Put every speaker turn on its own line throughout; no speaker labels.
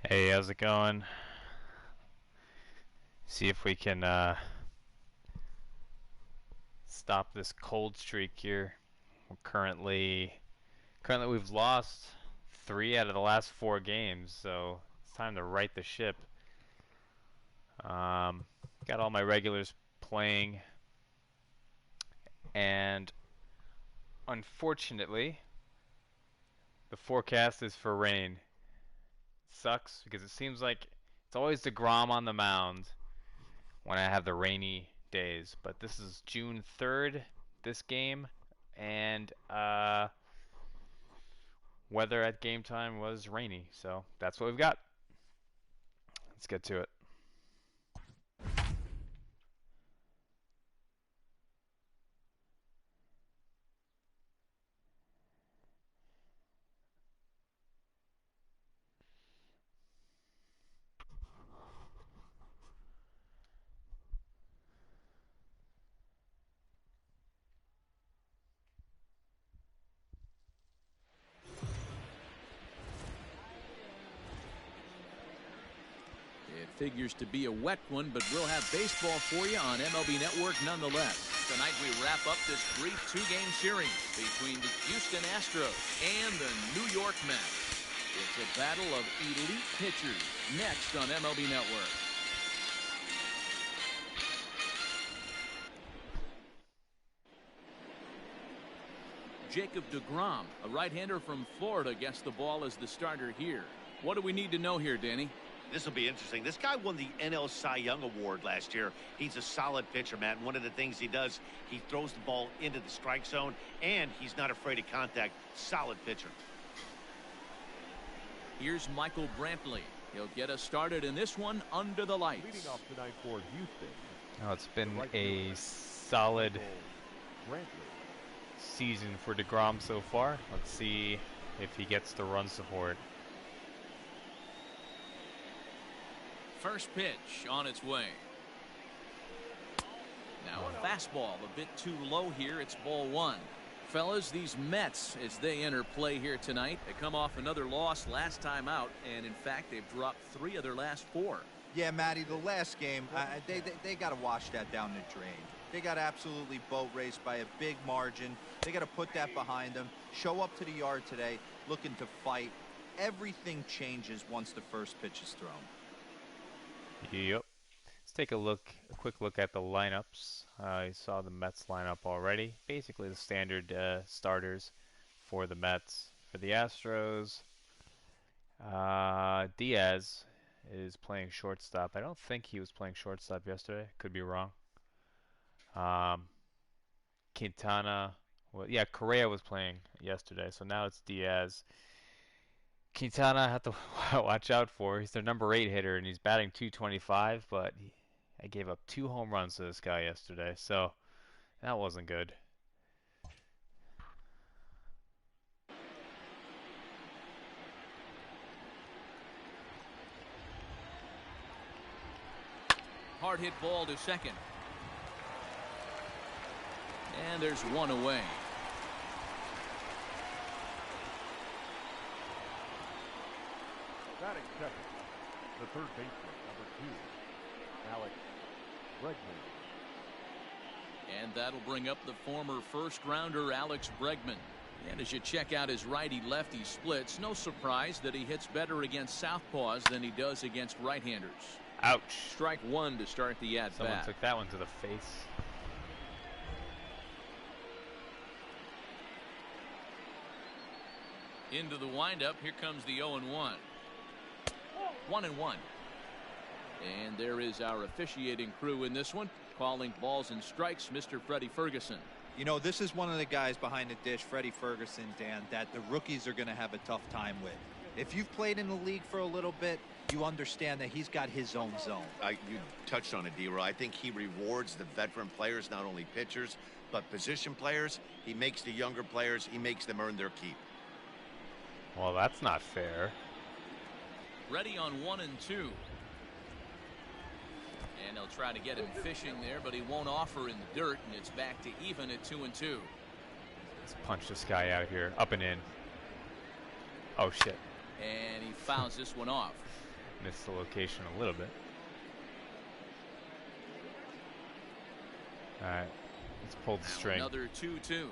Hey, how's it going? See if we can stop this cold streak here. We're currently we've lost 3 out of the last 4 games, so it's time to right the ship. Got all my regulars playing, and unfortunately, the forecast is for rain. It sucks because it seems like it's always deGrom on the mound when I have the rainy days. But this is June 3rd, this game, and weather at game time was rainy, so that's what we've got. Let's get to it.
It figures to be a wet one, but we'll have baseball for you on MLB Network nonetheless. Tonight we wrap up this brief two-game series between the Houston Astros and the New York Mets. It's a battle of elite pitchers next on MLB Network. Jacob deGrom, a right-hander from Florida, gets the ball as the starter here. What do we need to know here, Danny?
This will be interesting. This guy won the NL Cy Young Award last year. He's a solid pitcher, Matt. And one of the things he does, he throws the ball into the strike zone, and he's not afraid of contact. Solid pitcher.
Here's Michael Brantley. He'll get us started in this one under the lights.
Leading off tonight for Houston.
Oh, it's been a solid season for deGrom so far. Let's see if he gets the run support.
First pitch on its way. Now a fastball a bit too low here. It's ball one. Fellas, these Mets, as they enter play here tonight, they come off another loss last time out, and in fact they've dropped 3 of their last 4.
Yeah, Matty, the last game, they got to wash that down the drain. They got absolutely boat raced by a big margin. They got to put that behind them. Show up to the yard today looking to fight. Everything changes once the first pitch is thrown.
Yep. Let's take a quick look at the lineups. You saw the Mets lineup already. Basically the standard starters for the Mets. For the Astros, Diaz is playing shortstop. I don't think he was playing shortstop yesterday. Could be wrong. Quintana, well, yeah, Correa was playing yesterday, so now it's Diaz. Quintana I have to watch out for. He's their number 8 hitter, and he's batting .225, but I gave up 2 home runs to this guy yesterday, so that wasn't good.
Hard hit ball to second. And there's one away.
Batting second, the third baseman, number 2, Alex Bregman.
And that'll bring up the former first-rounder Alex Bregman. And as you check out his righty-lefty splits, no surprise that he hits better against southpaws than he does against right-handers.
Ouch.
Strike one to start the at-bat.
Someone took that one to the face.
Into the windup. Here comes the 0-1. 1-1. And there is our officiating crew in this one, calling balls and strikes, Mr. Freddie Ferguson.
You know, this is one of the guys behind the dish, Freddie Ferguson, Dan, that the rookies are going to have a tough time with. If you've played in the league for a little bit, you understand that he's got his own zone.
You touched on it, D-Roy. I think he rewards the veteran players, not only pitchers, but position players. He makes the younger players, he makes them earn their keep.
Well, that's not fair.
Ready on 1 and 2. And they'll try to get him fishing there, but he won't offer in the dirt, and it's back to even at 2 and 2.
Let's punch this guy out here. Up and in. Oh, shit.
And he fouls this one off.
Missed the location a little bit. All right, let's pull the string.
Another 2-2.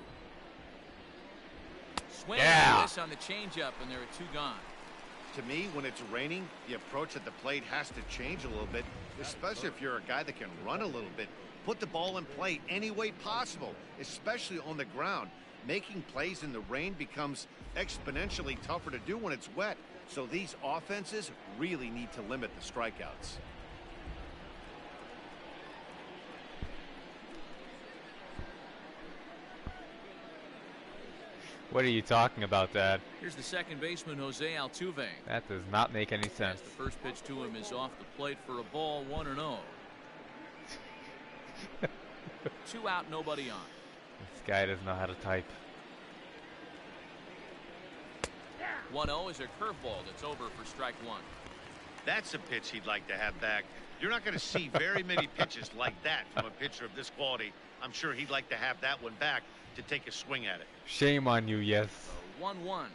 Swing
Yeah.
this on the changeup, and there are 2 gone.
To me, when it's raining, the approach at the plate has to change a little bit, especially if you're a guy that can run a little bit. Put the ball in play any way possible, especially on the ground. Making plays in the rain becomes exponentially tougher to do when it's wet. So these offenses really need to limit the strikeouts.
What are you talking about, Dad?
Here's the second baseman, Jose Altuve.
That does not make any sense.
The first pitch to him is off the plate for a ball, 1-0. 2 out, nobody on.
This guy doesn't know how to type.
1-0 is a curveball that's over for strike 1.
That's a pitch he'd like to have back. You're not going to see very many pitches like that from a pitcher of this quality. I'm sure he'd like to have that one back to take a swing at it.
Shame on you, yes.
1-1.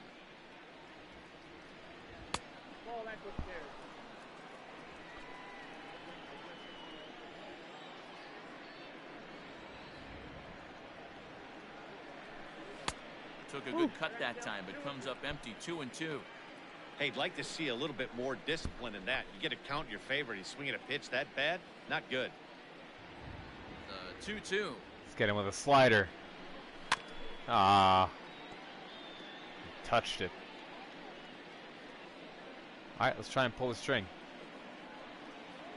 Took a good cut that time, but comes up empty. 2-2.
Hey, I'd like to see a little bit more discipline in that. You get a count in your favor. He's swinging a pitch that bad? Not good.
2-2.
Let's get him with a slider. Ah. Touched it. All right, let's try and pull the string.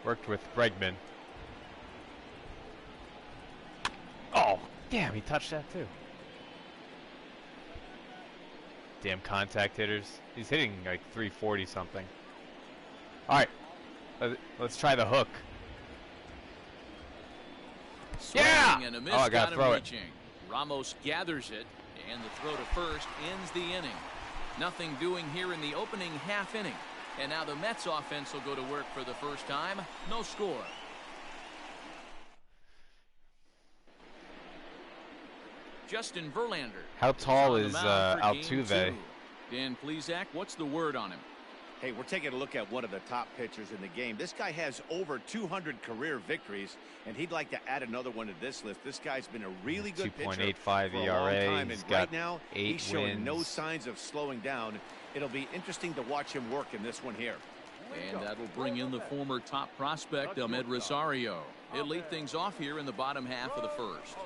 Worked with Bregman. Oh, damn, he touched that too. Damn contact hitters. He's hitting like 340 something. All right, let's try the hook. Yeah!
And a miss,
Oh, I gotta throw it.
reaching. Ramos gathers it, and the throw to first ends the inning. Nothing doing here in the opening half inning. And now the Mets offense will go to work for the first time. No score. Justin Verlander.
How tall
on the
is
mound for game
Altuve?
2. Dan Plesac, what's the word on him?
Hey, we're taking a look at one of the top pitchers in the game. This guy has over 200 career victories, and he'd like to add another one to this list. This guy's been a really good pitcher
2.85
for a long
ERA.
time,
He's
and
got
right now
8
he's showing no
wins.
signs of slowing down. It'll be interesting to watch him work in this one here.
And that'll bring in the former top prospect, Ahmed Rosario. He'll lead things off here in the bottom half of the first.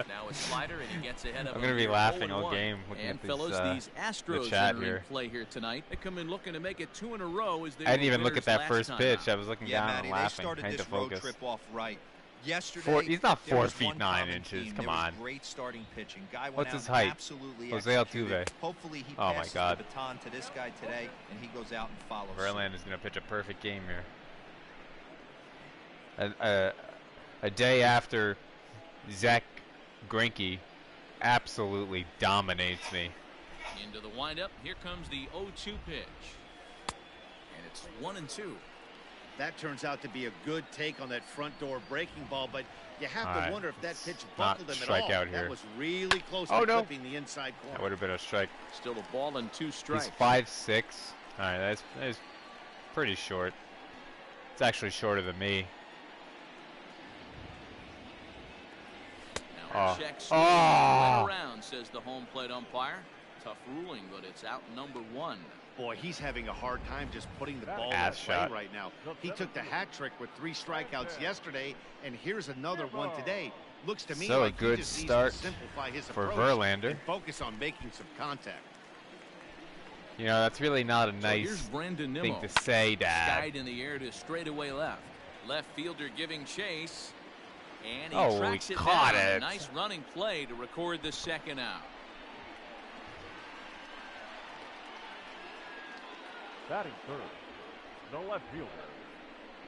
Now a slider, and he gets ahead of
I'm gonna be laughing all game looking
and
at
fellas, these
the
Astros
chat
are in
here.
play here tonight. They come in looking to make it 2 in a row as they
I didn't
were
even look at
winners
that
last
first
time
pitch.
out.
I was looking
Yeah,
down
Matty,
and
they
laughing,
started
trying to
this road
focus.
trip off right. Yesterday,
He's not
there
4
was
feet
one
9
common
inches.
theme.
Come
There was
on.
great starting pitching. Guy went
What's
out
his
and
height?
absolutely
Jose
executed.
Altuve.
Hopefully he
Oh my
passes
God.
the baton to this guy today, and he goes out and follows.
Verlander's gonna pitch a perfect game here. A day after Zach Greinke absolutely dominates me.
Into the windup. Here comes the 0-2 pitch. And it's 1-2.
That turns out to be a good take on that front door breaking ball, but you have
All
to
right,
wonder if that
it's
pitch
not
buckled him at all.
strikeout here.
That was really close
Oh,
to
no.
clipping the inside corner.
That would have been a strike.
Still a ball and 2 strikes.
He's 5'6". All right, that's pretty short. It's actually shorter than me.
Now
Oh.
check swing
Oh.
right around, says the home plate umpire. Tough ruling, but it's out number 1.
Boy, he's having a hard time just putting the ball in
Ass
play
shot.
right now. He took the hat trick with 3 strikeouts yesterday, and here's another one today. Looks to me
So a
like
good
he just
start
needs to simplify his
for
approach
Verlander.
and focus on making some contact.
You know, that's really not a
So
nice
here's Brandon
thing
Nimmo.
to say, Dad.
Skied in the air to straightaway left. Left fielder giving chase. And he
Oh,
tracks
he
it
caught
down.
it.
Nice running play to record the second out.
Batting third, the left fielder,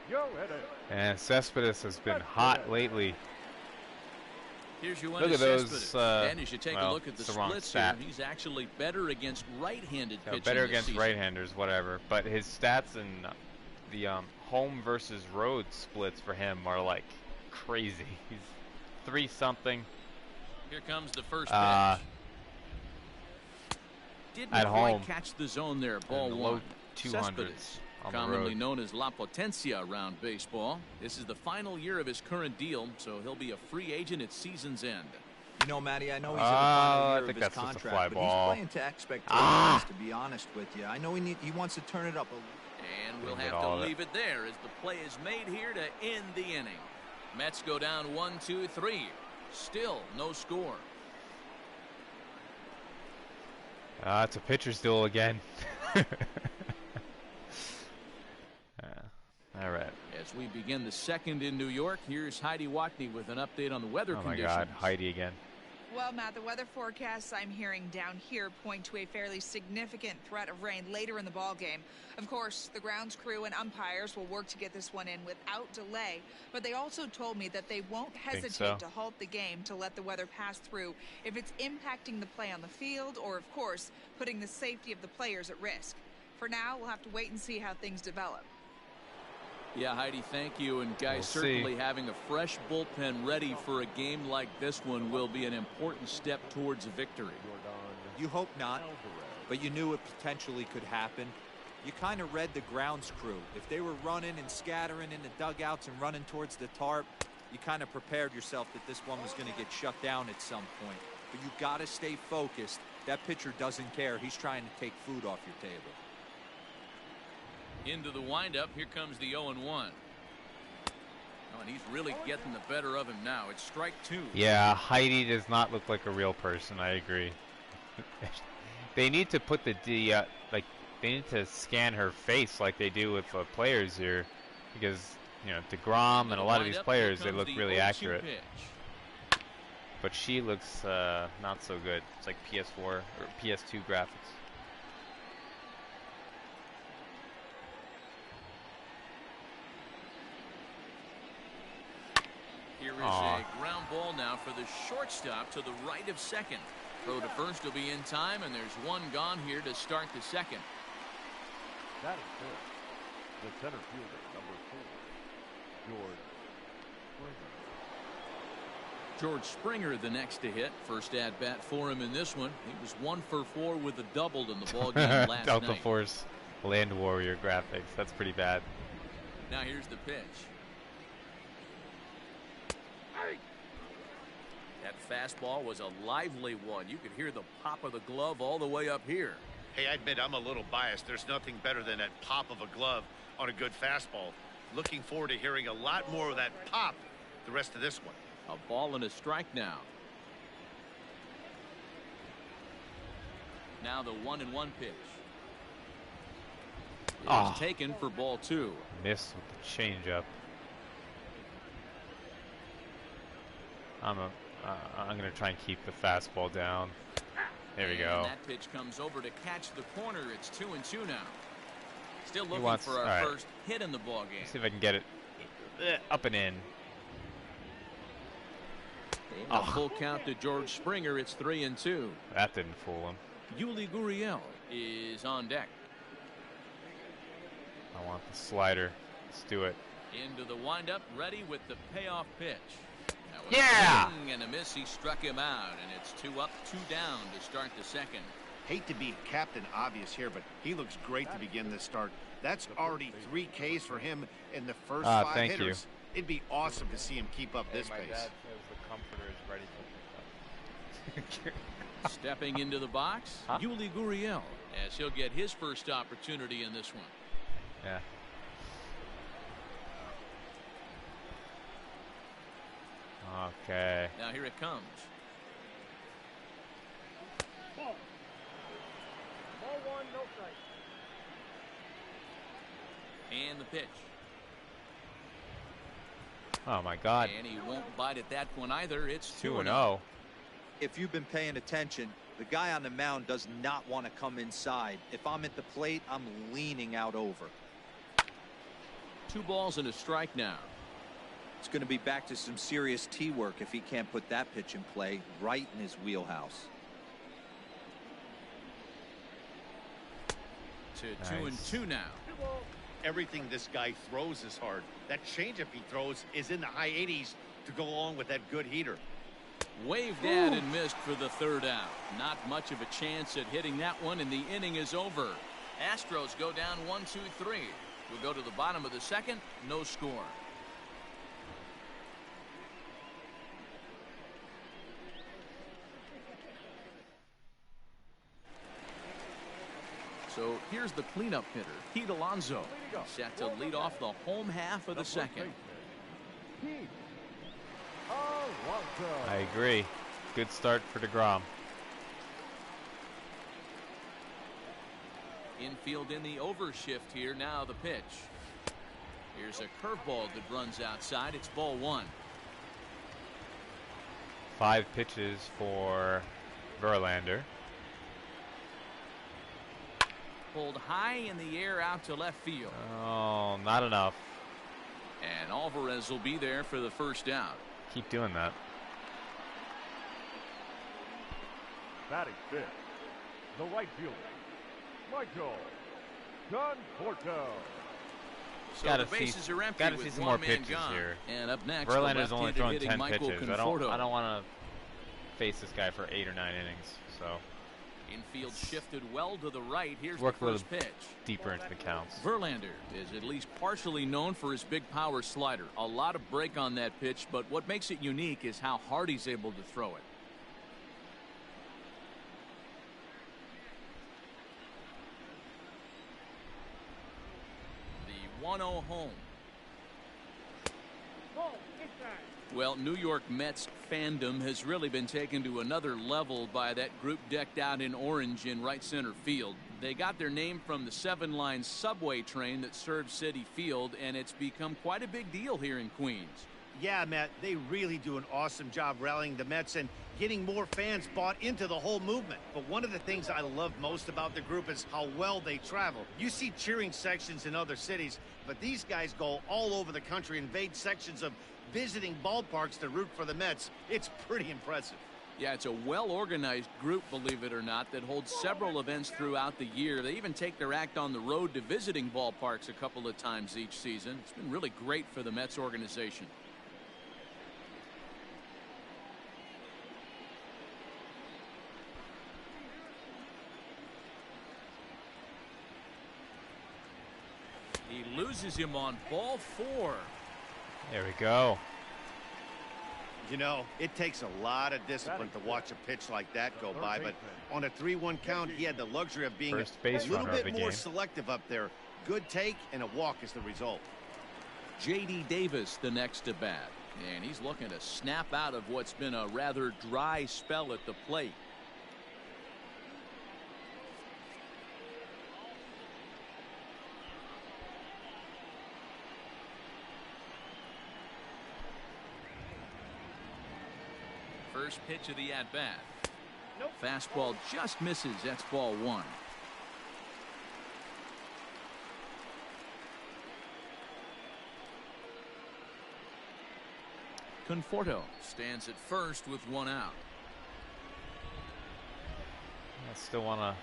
Joe Hedges.
And Cespedes has been hot lately.
Here's your
Look at those,
Cespedes. And as you take
well,
a look at the
it's the wrong
splits
stat.
here, he's actually better against right-handed
So
pitching
better
this
against
season.
right-handers, whatever. But his stats in the home versus road splits for him are like crazy. He's 3-something.
Here comes the first
Uh,
pitch. Didn't
at
quite
home.
catch the zone there. Ball
In the low
one.
200s
Cespedes,
on the
commonly
road.
known as La Potencia around baseball. This is the final year of his current deal, so he'll be a free agent at season's end.
You know, Matty, I know he's in the final year
I
of
think
his
that's just a
contract,
fly
but
ball.
he's playing to expectations, to be honest with you. I know he wants to turn it up a little.
And we'll
Didn't get
have to
all of it.
leave it there as the play is made here to end the inning. Mets go down 1-2-3. Still no score.
It's a pitcher's duel again. All right.
As we begin the second in New York, here's Heidi Watney with an update on the weather
Oh my
conditions.
God, Heidi again.
Well, Matt, the weather forecasts I'm hearing down here point to a fairly significant threat of rain later in the ball game. Of course, the grounds crew and umpires will work to get this one in without delay, but they also told me that they won't hesitate
so.
to halt the game to let the weather pass through if it's impacting the play on the field or, of course, putting the safety of the players at risk. For now, we'll have to wait and see how things develop.
Yeah, Heidi, thank you. And guys,
We'll
certainly
see.
having a fresh bullpen ready for a game like this one will be an important step towards a victory.
You hope not, but you knew it potentially could happen. You kind of read the grounds crew. If they were running and scattering in the dugouts and running towards the tarp, you kind of prepared yourself that this one was going to get shut down at some point. But you got to stay focused. That pitcher doesn't care. He's trying to take food off your table.
Into the windup, here comes the 0-1. Oh, and he's really getting the better of him now. It's strike two.
Yeah, Heidi does not look like a real person. I agree. They need to put like they need to scan her face like they do with players here, because deGrom and a lot of these players, they look really accurate.
Pitch.
But she looks not so good. It's like PS4 or PS2 graphics.
Here is
Aw.
a ground ball now for the shortstop to the right of second. Throw to first will be in time, and there's one gone here to start the second.
That is good. The center fielder, number 4, George Springer.
George Springer the next to hit. First at bat for him in this one. He was 1 for 4 with a double in the ball game last
Delta
night.
Force Land Warrior graphics. That's pretty bad.
Now here's the pitch. That fastball was a lively one. You could hear the pop of the glove all the way up here.
Hey, I admit I'm a little biased. There's nothing better than that pop of a glove on a good fastball. Looking forward to hearing a lot more of that pop the rest of this one.
A ball and a strike now. Now the 1-1 pitch. It is taken for ball 2.
Miss with the changeup. I'm gonna try and keep the fastball down. There we go.
And that pitch comes over to catch the corner. It's 2-2 now. Still looking
wants-
for our
all right.
first hit in the ball game.
See if I can get it up and in.
A full count to George Springer. It's 3-2.
That didn't fool him.
Yuli Gurriel is on deck.
I want the slider. Let's do it.
Into the windup, ready with the payoff pitch. That was
Yeah!
a swing and a miss. He struck him out, and it's 2 up, 2 down to start the second.
Hate to be Captain Obvious here, but he looks great to begin this start. That's already 3 Ks for him in the first 5
thank you.
hitters. It'd be awesome to see him keep up this pace.
says the comforter is ready to
Stepping into the box,
Huh?
Yuli Gurriel, as he'll get his first opportunity in this one.
Yeah. Okay.
Now here it comes.
Ball 1, no strike.
And the pitch.
Oh my God.
And he won't bite at that one either. It's
2-0.
If you've been paying attention, the guy on the mound does not want to come inside. If I'm at the plate, I'm leaning out over.
2 balls and a strike now.
It's going to be back to some serious tee work if he can't put that pitch in play right in his wheelhouse.
To
Nice.
2-2 now.
Everything this guy throws is hard. That changeup he throws is in the high 80s to go along with that good heater.
Waved at and missed for the third out. Not much of a chance at hitting that one, and the inning is over. Astros go down 1-2-3. We'll go to the bottom of the second. No score. So here's the cleanup hitter, Pete Alonso, set to lead off the home half of the second.
I agree. Good start for deGrom.
Infield in the overshift here. Now the pitch. Here's a curveball that runs outside. It's ball one.
5 pitches for Verlander.
Pulled high in the air out to left field.
Oh, not enough.
And Alvarez will be there for the first out.
Keep doing that.
Batting fifth, the right fielder, Michael Conforto.
So
gotta
the bases are empty
gotta
with
see some
one
more
man
pitches
gone.
here.
And up next,
Verlander's
the
only
left-handed
thrown
hitting
10
Michael
pitches.
Conforto.
I don't want to face this guy for 8 or 9 innings. So
Infield shifted well to the right. Here's
work
the
a
first
little
pitch.
deeper into the counts.
Verlander is at least partially known for his big power slider. A lot of break on that pitch, but what makes it unique is how hard he's able to throw it. The 1-0 home. Well, New York Mets fandom has really been taken to another level by that group decked out in orange in right center field. They got their name from the 7-line subway train that serves Citi Field, and it's become quite a big deal here in Queens.
Yeah, Matt, they really do an awesome job rallying the Mets and getting more fans bought into the whole movement. But one of the things I love most about the group is how well they travel. You see cheering sections in other cities, but these guys go all over the country, invade sections of visiting ballparks to root for the Mets. It's pretty impressive.
Yeah, it's a well-organized group, believe it or not, that holds several events throughout the year. They even take their act on the road to visiting ballparks a couple of times each season. It's been really great for the Mets organization. He loses him on ball 4.
There we go.
You know, it takes a lot of discipline to watch a pitch like that go by, but on a 3-1 count, he had the luxury of being
First base
a little
runner of
bit
the
more
game.
selective up there. Good take and a walk is the result.
J.D. Davis the next to bat, and he's looking to snap out of what's been a rather dry spell at the plate. First pitch of the at-bat. Nope. Fastball just misses. That's ball 1. Conforto stands at first with 1 out.
I still want to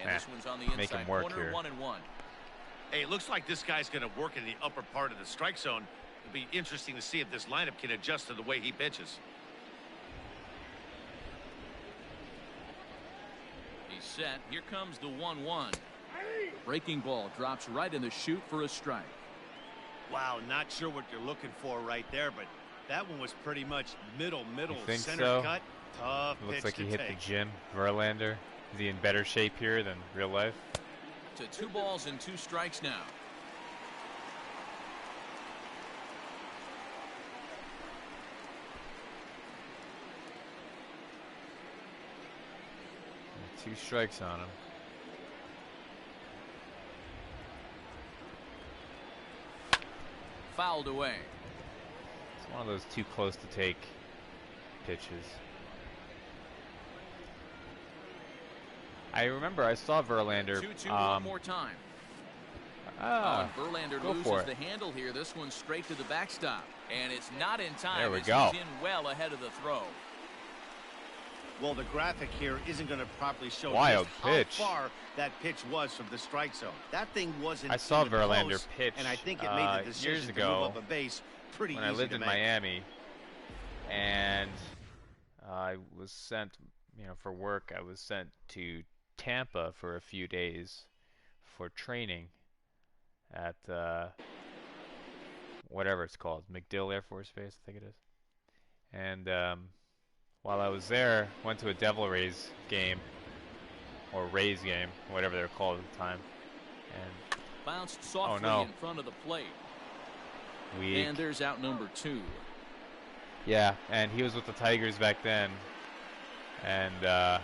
And this one's on the
make him
inside
work
corner,
here.
1-1.
Hey, it looks like this guy's going to work in the upper part of the strike zone. It'll be interesting to see if this lineup can adjust to the way he pitches.
He's set. Here comes the 1-1. Breaking ball drops right in the chute for a strike.
Wow, not sure what you're looking for right there, but that one was pretty much middle,
think
center
so?
cut. Tough
Looks
pitch
like he
to
hit
take.
the gym. Verlander. Is he in better shape here than real life?
To 2 balls and 2 strikes now.
Two strikes on him.
Fouled away.
It's one of those too close to take pitches. I remember I saw Verlander.
2-2 one more time. Verlander
go
loses
for it.
the handle here. This one's straight to the backstop. And it's not in time.
There we
as
go.
He's in well ahead of the throw.
Well, the graphic here isn't going to properly show
Wild
just
pitch.
how far that pitch was from the strike zone. That thing wasn't
I saw
even
Verlander
close,
pitch
and I think it made the decision
years
to
ago
move up a base pretty
when
easy
I lived
to
in
make.
Miami. and I was sent, for work. I was sent to Tampa for a few days for training at whatever it's called, MacDill Air Force Base, I think it is. And while I was there, went to a Devil Rays game, or Rays game, whatever they were called at the time. And
bounced softly
no.
in front of the plate.
Weak.
And there's out number 2.
Yeah, and he was with the Tigers back then, and that's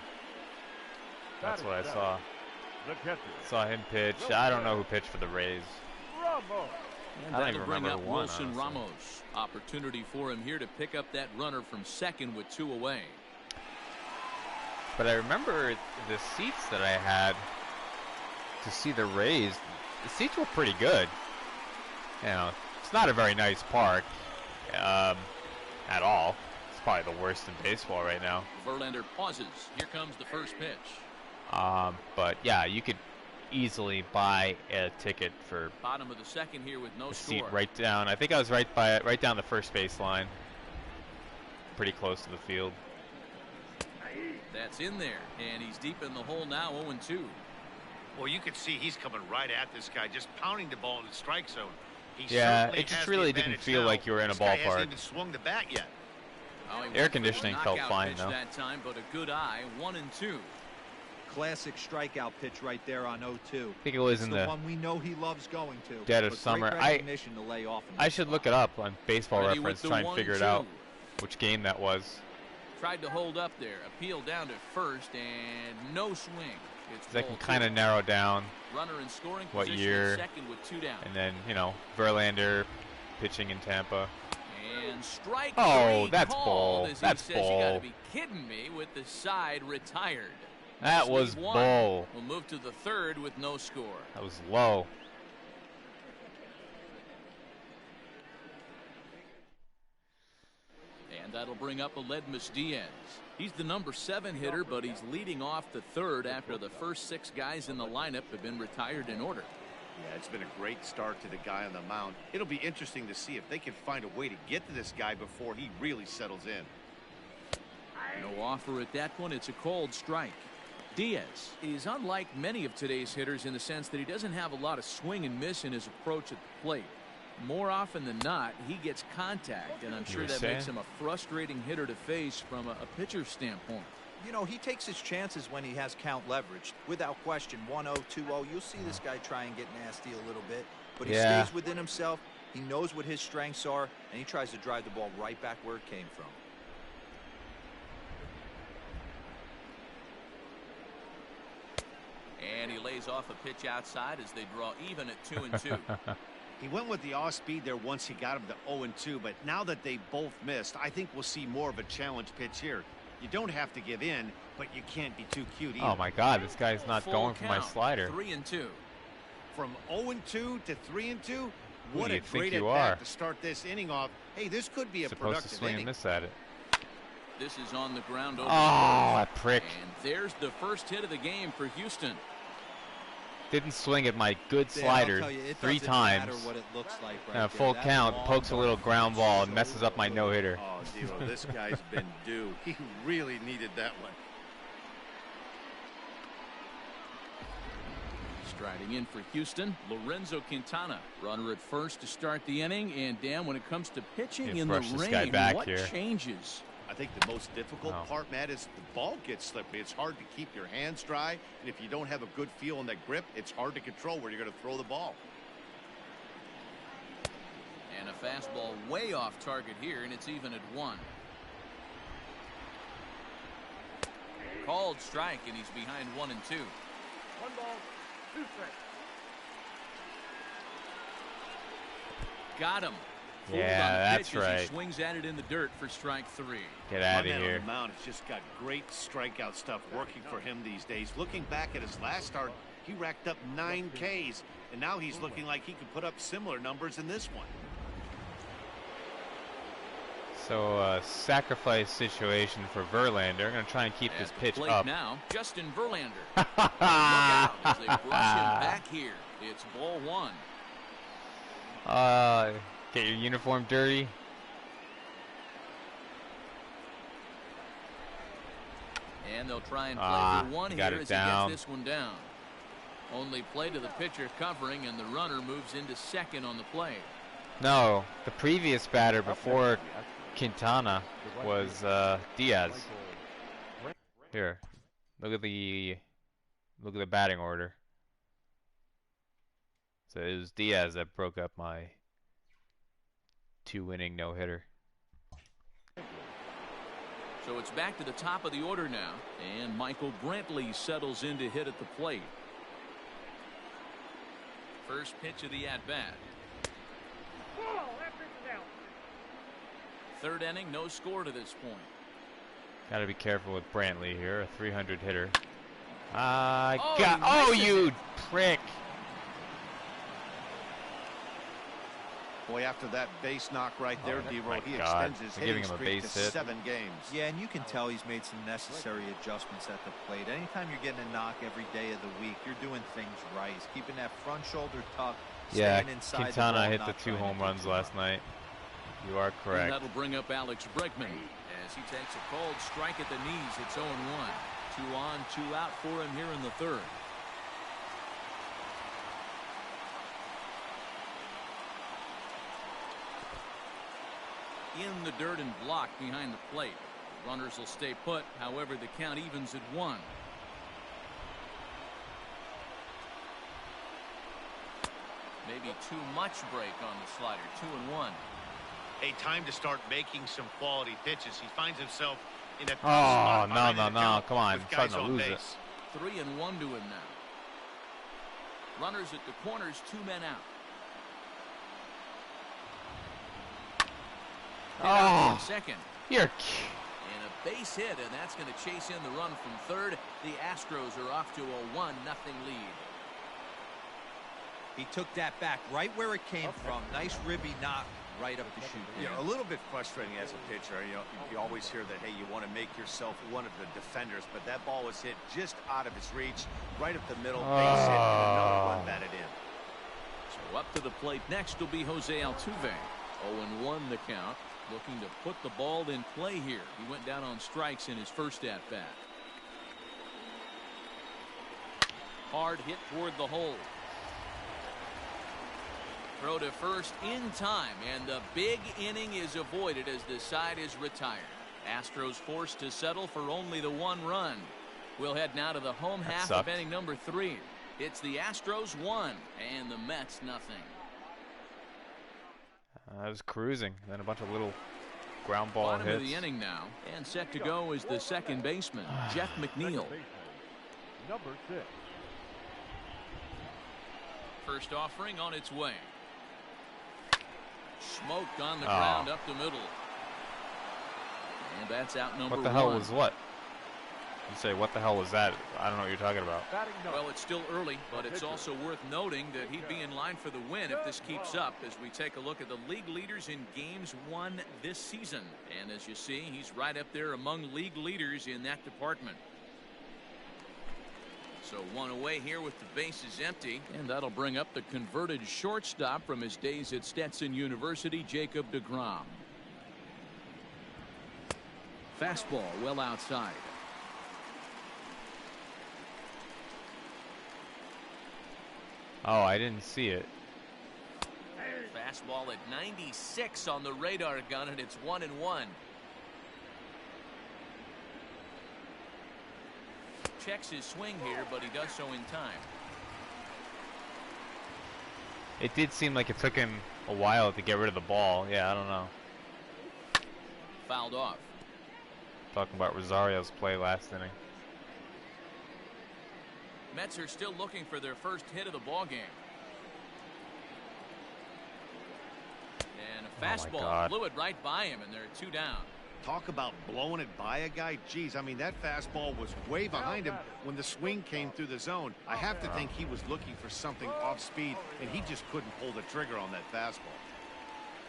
what I saw. Saw him pitch. I don't know who pitched for the Rays.
And
I don't
that'll
even
bring
remember
up
who won,
Wilson
honestly.
Ramos. Opportunity for him here to pick up that runner from second with 2 away.
But I remember the seats that I had to see the Rays. The seats were pretty good. It's not a very nice park at all. It's probably the worst in baseball right now.
Verlander pauses. Here comes the first pitch.
But yeah, you could easily buy a ticket for
Bottom of the second here with no
a
score.
seat right down. I think I was right down the first base line, pretty close to the field.
That's in there, and he's deep in the hole now, 0-2.
Well, you can see he's coming right at this guy, just pounding the ball in the strike zone. He
Yeah,
certainly
it just
has the
really didn't
advantage
feel
now.
like you were in a
This guy hasn't
ballpark.
even swung the bat yet.
Oh, he went
Air
for a
conditioning felt
knockout
fine,
pitch
though.
that time, but a good eye, 1-2.
Classic strikeout pitch right there on 0-2.
I think it was
It's
in
the
the
one we know he loves going to.
dead of
but
summer.
Great recognition to lay off in
I
this
should
spot.
look it up on Baseball
Ready
Reference,
with
try
the
and figure it
1-2.
out, which game that was.
Tried to hold up there, appeal down to first, and no swing. It's
'Cause I can
ball
kind of
2.
narrow down,
Runner in scoring
what
position
year,
at second with 2 down.
and then, Verlander pitching in Tampa.
And strike
Oh,
3
that's
called
bull.
as
That's
he says, you gotta
bull.
be kidding me, with the side retired.
That
Lead
was
1.
bull.
We'll move to the third with no score.
That was low.
And that'll bring up Aledmus Diaz. He's the number 7 hitter, but he's leading off the third after the first 6 guys in the lineup have been retired in order.
Yeah, it's been a great start to the guy on the mound. It'll be interesting to see if they can find a way to get to this guy before he really settles in.
No offer at that point. It's a cold strike. Diaz is unlike many of today's hitters in the sense that he doesn't have a lot of swing and miss in his approach at the plate. More often than not, he gets contact, and I'm sure
were
that
saying?
makes him a frustrating hitter to face from a pitcher's standpoint.
He takes his chances when he has count leveraged. Without question, 1-0, 2-0, you'll see this guy try and get nasty a little bit. But he
Yeah.
stays within himself. He knows what his strengths are, and he tries to drive the ball right back where it came from.
And he lays off a pitch outside as they draw even at 2-2.
He went with the off speed there once he got him to 0-2, but now that they both missed, I think we'll see more of a challenge pitch here. You don't have to give in, but you can't be too cute either.
Oh my God, this guy's not
Full
going for my
count,
slider.
3-2.
From 0-2 to 3-2,
Who
what
do
a
you think
great
you
at-bat
are?
to start this inning off. Hey, this could be a
Supposed to
productive
swing and
inning.
miss at it.
This is on the ground over.
Oh,
first.
that prick.
And there's the first hit of the game for Houston.
Didn't swing at my good
Dan, I'll
slider
tell you, it
3
doesn't matter
times.
what it looks like right
And a
there.
full
That
count,
long
pokes a little
dart
ground ball and
so
messes up my no-hitter.
Oh, Dero, this guy's been due. He really needed that one.
Striding in for Houston, Lorenzo Quintana. Runner at first to start the inning. And Dan, when it comes to pitching
You
in the
brush this guy
rain,
back
what
here.
changes?
I think the most difficult
Oh.
part, Matt, is the ball gets slippery. It's hard to keep your hands dry, and if you don't have a good feel in that grip, it's hard to control where you're going to throw the ball.
And a fastball way off target here, and it's even at 1. Called strike, and he's behind 1-2.
1-2 strikes.
Got him. Pulled
Yeah,
on
that's
pitch as
right.
He swings at it in the dirt for strike 3.
Get
My
out of
man on
here.
the mound has just got great strikeout stuff working for him these days. Looking back at his last start, he racked up 9 Ks, and now he's looking like he could put up similar numbers in this one.
So, sacrifice situation for Verlander. I'm going to try and keep
At
this
the
pitch
plate
up.
now, Justin Verlander. Look out as they brush him back here. It's ball 1.
Get your uniform dirty.
And they'll try and play for one
got
here
it
as
down.
he gets this one down. Only play to the pitcher covering, and the runner moves into second on the play.
No, the previous batter before Quintana was Diaz. Here, look at the batting order. So it was Diaz that broke up my 2-inning no-hitter.
So it's back to the top of the order now, and Michael Brantley settles in to hit at the plate. First pitch of the at-bat. Third inning, no score to this point.
Got to be careful with Brantley here, a 300 hitter. You prick!
Boy, after that base knock right there, deGrom, he
God.
extends his
They're
hitting
giving him a
streak
base
to
hit.
7 games.
Yeah, and you can tell he's made some necessary adjustments at the plate. Anytime you're getting a knock every day of the week, you're doing things right. He's keeping that front shoulder tucked,
Yeah,
staying inside
Quintana
the ball,
hit the
not
2
trying to
home
do
runs
too
last
much.
night. You are
And
correct.
that'll bring up Alex Bregman as he takes a cold strike at the knees. It's 0-1. 2 on, 2 out for him here in the third. In the dirt and blocked behind the plate. Runners will stay put. However, the count evens at 1. Maybe too much break on the slider. 2-1.
A time to start making some quality pitches. He finds himself in a tough
Oh,
spot
no,
behind
no,
the
no,
count
come on.
with
I'm
guys
starting to
on
lose it.
base.
3-1 to him now. Runners at the corners, 2 men out. Hit out from second.
You're
And a base hit, and that's going to chase in the run from third. The Astros are off to a 1-0 lead.
He took that back right where it came from. Nice ribby knock right up the chute.
Yeah, a little bit frustrating as a pitcher. You always hear that, hey, you want to make yourself one of the defenders, but that ball was hit just out of his reach, right up the middle, base hit, and another one batted in.
So up to the plate next will be Jose Altuve. 0-1 the count. Looking to put the ball in play here. He went down on strikes in his first at-bat. Hard hit toward the hole. Throw to first in time, and the big inning is avoided as the side is retired. Astros forced to settle for only the 1 run. We'll head now to the home half of inning number 3. It's the Astros 1 and the Mets nothing.
I was cruising, then a bunch of little ground ball
Bottom
hits.
of the inning now, and set to go is the second baseman, Jeff McNeil.
Number 6.
First offering on its way. Smoked on the ground up the middle. And that's out number 1.
What the hell was what? You say, what the hell was that? I don't know what you're talking about.
Well, it's still early, but it's also worth noting that he'd be in line for the win if this keeps up as we take a look at the league leaders in games won this season. And as you see, he's right up there among league leaders in that department. So 1 away here with the bases empty, and that'll bring up the converted shortstop from his days at Stetson University, Jacob deGrom. Fastball well outside.
Oh, I didn't see it.
Fastball at 96 on the radar gun, and it's 1-1. Checks his swing here, but he does so in time.
It did seem like it took him a while to get rid of the ball. Yeah, I don't know.
Fouled off.
Talking about Rosario's play last inning.
Mets are still looking for their first hit of the ball game. And a fastball blew it right by him, and they're 2 down.
Talk about blowing it by a guy. Geez, I mean, that fastball was way behind him when the swing came through the zone. I have to think he was looking for something off speed, and he just couldn't pull the trigger on that fastball.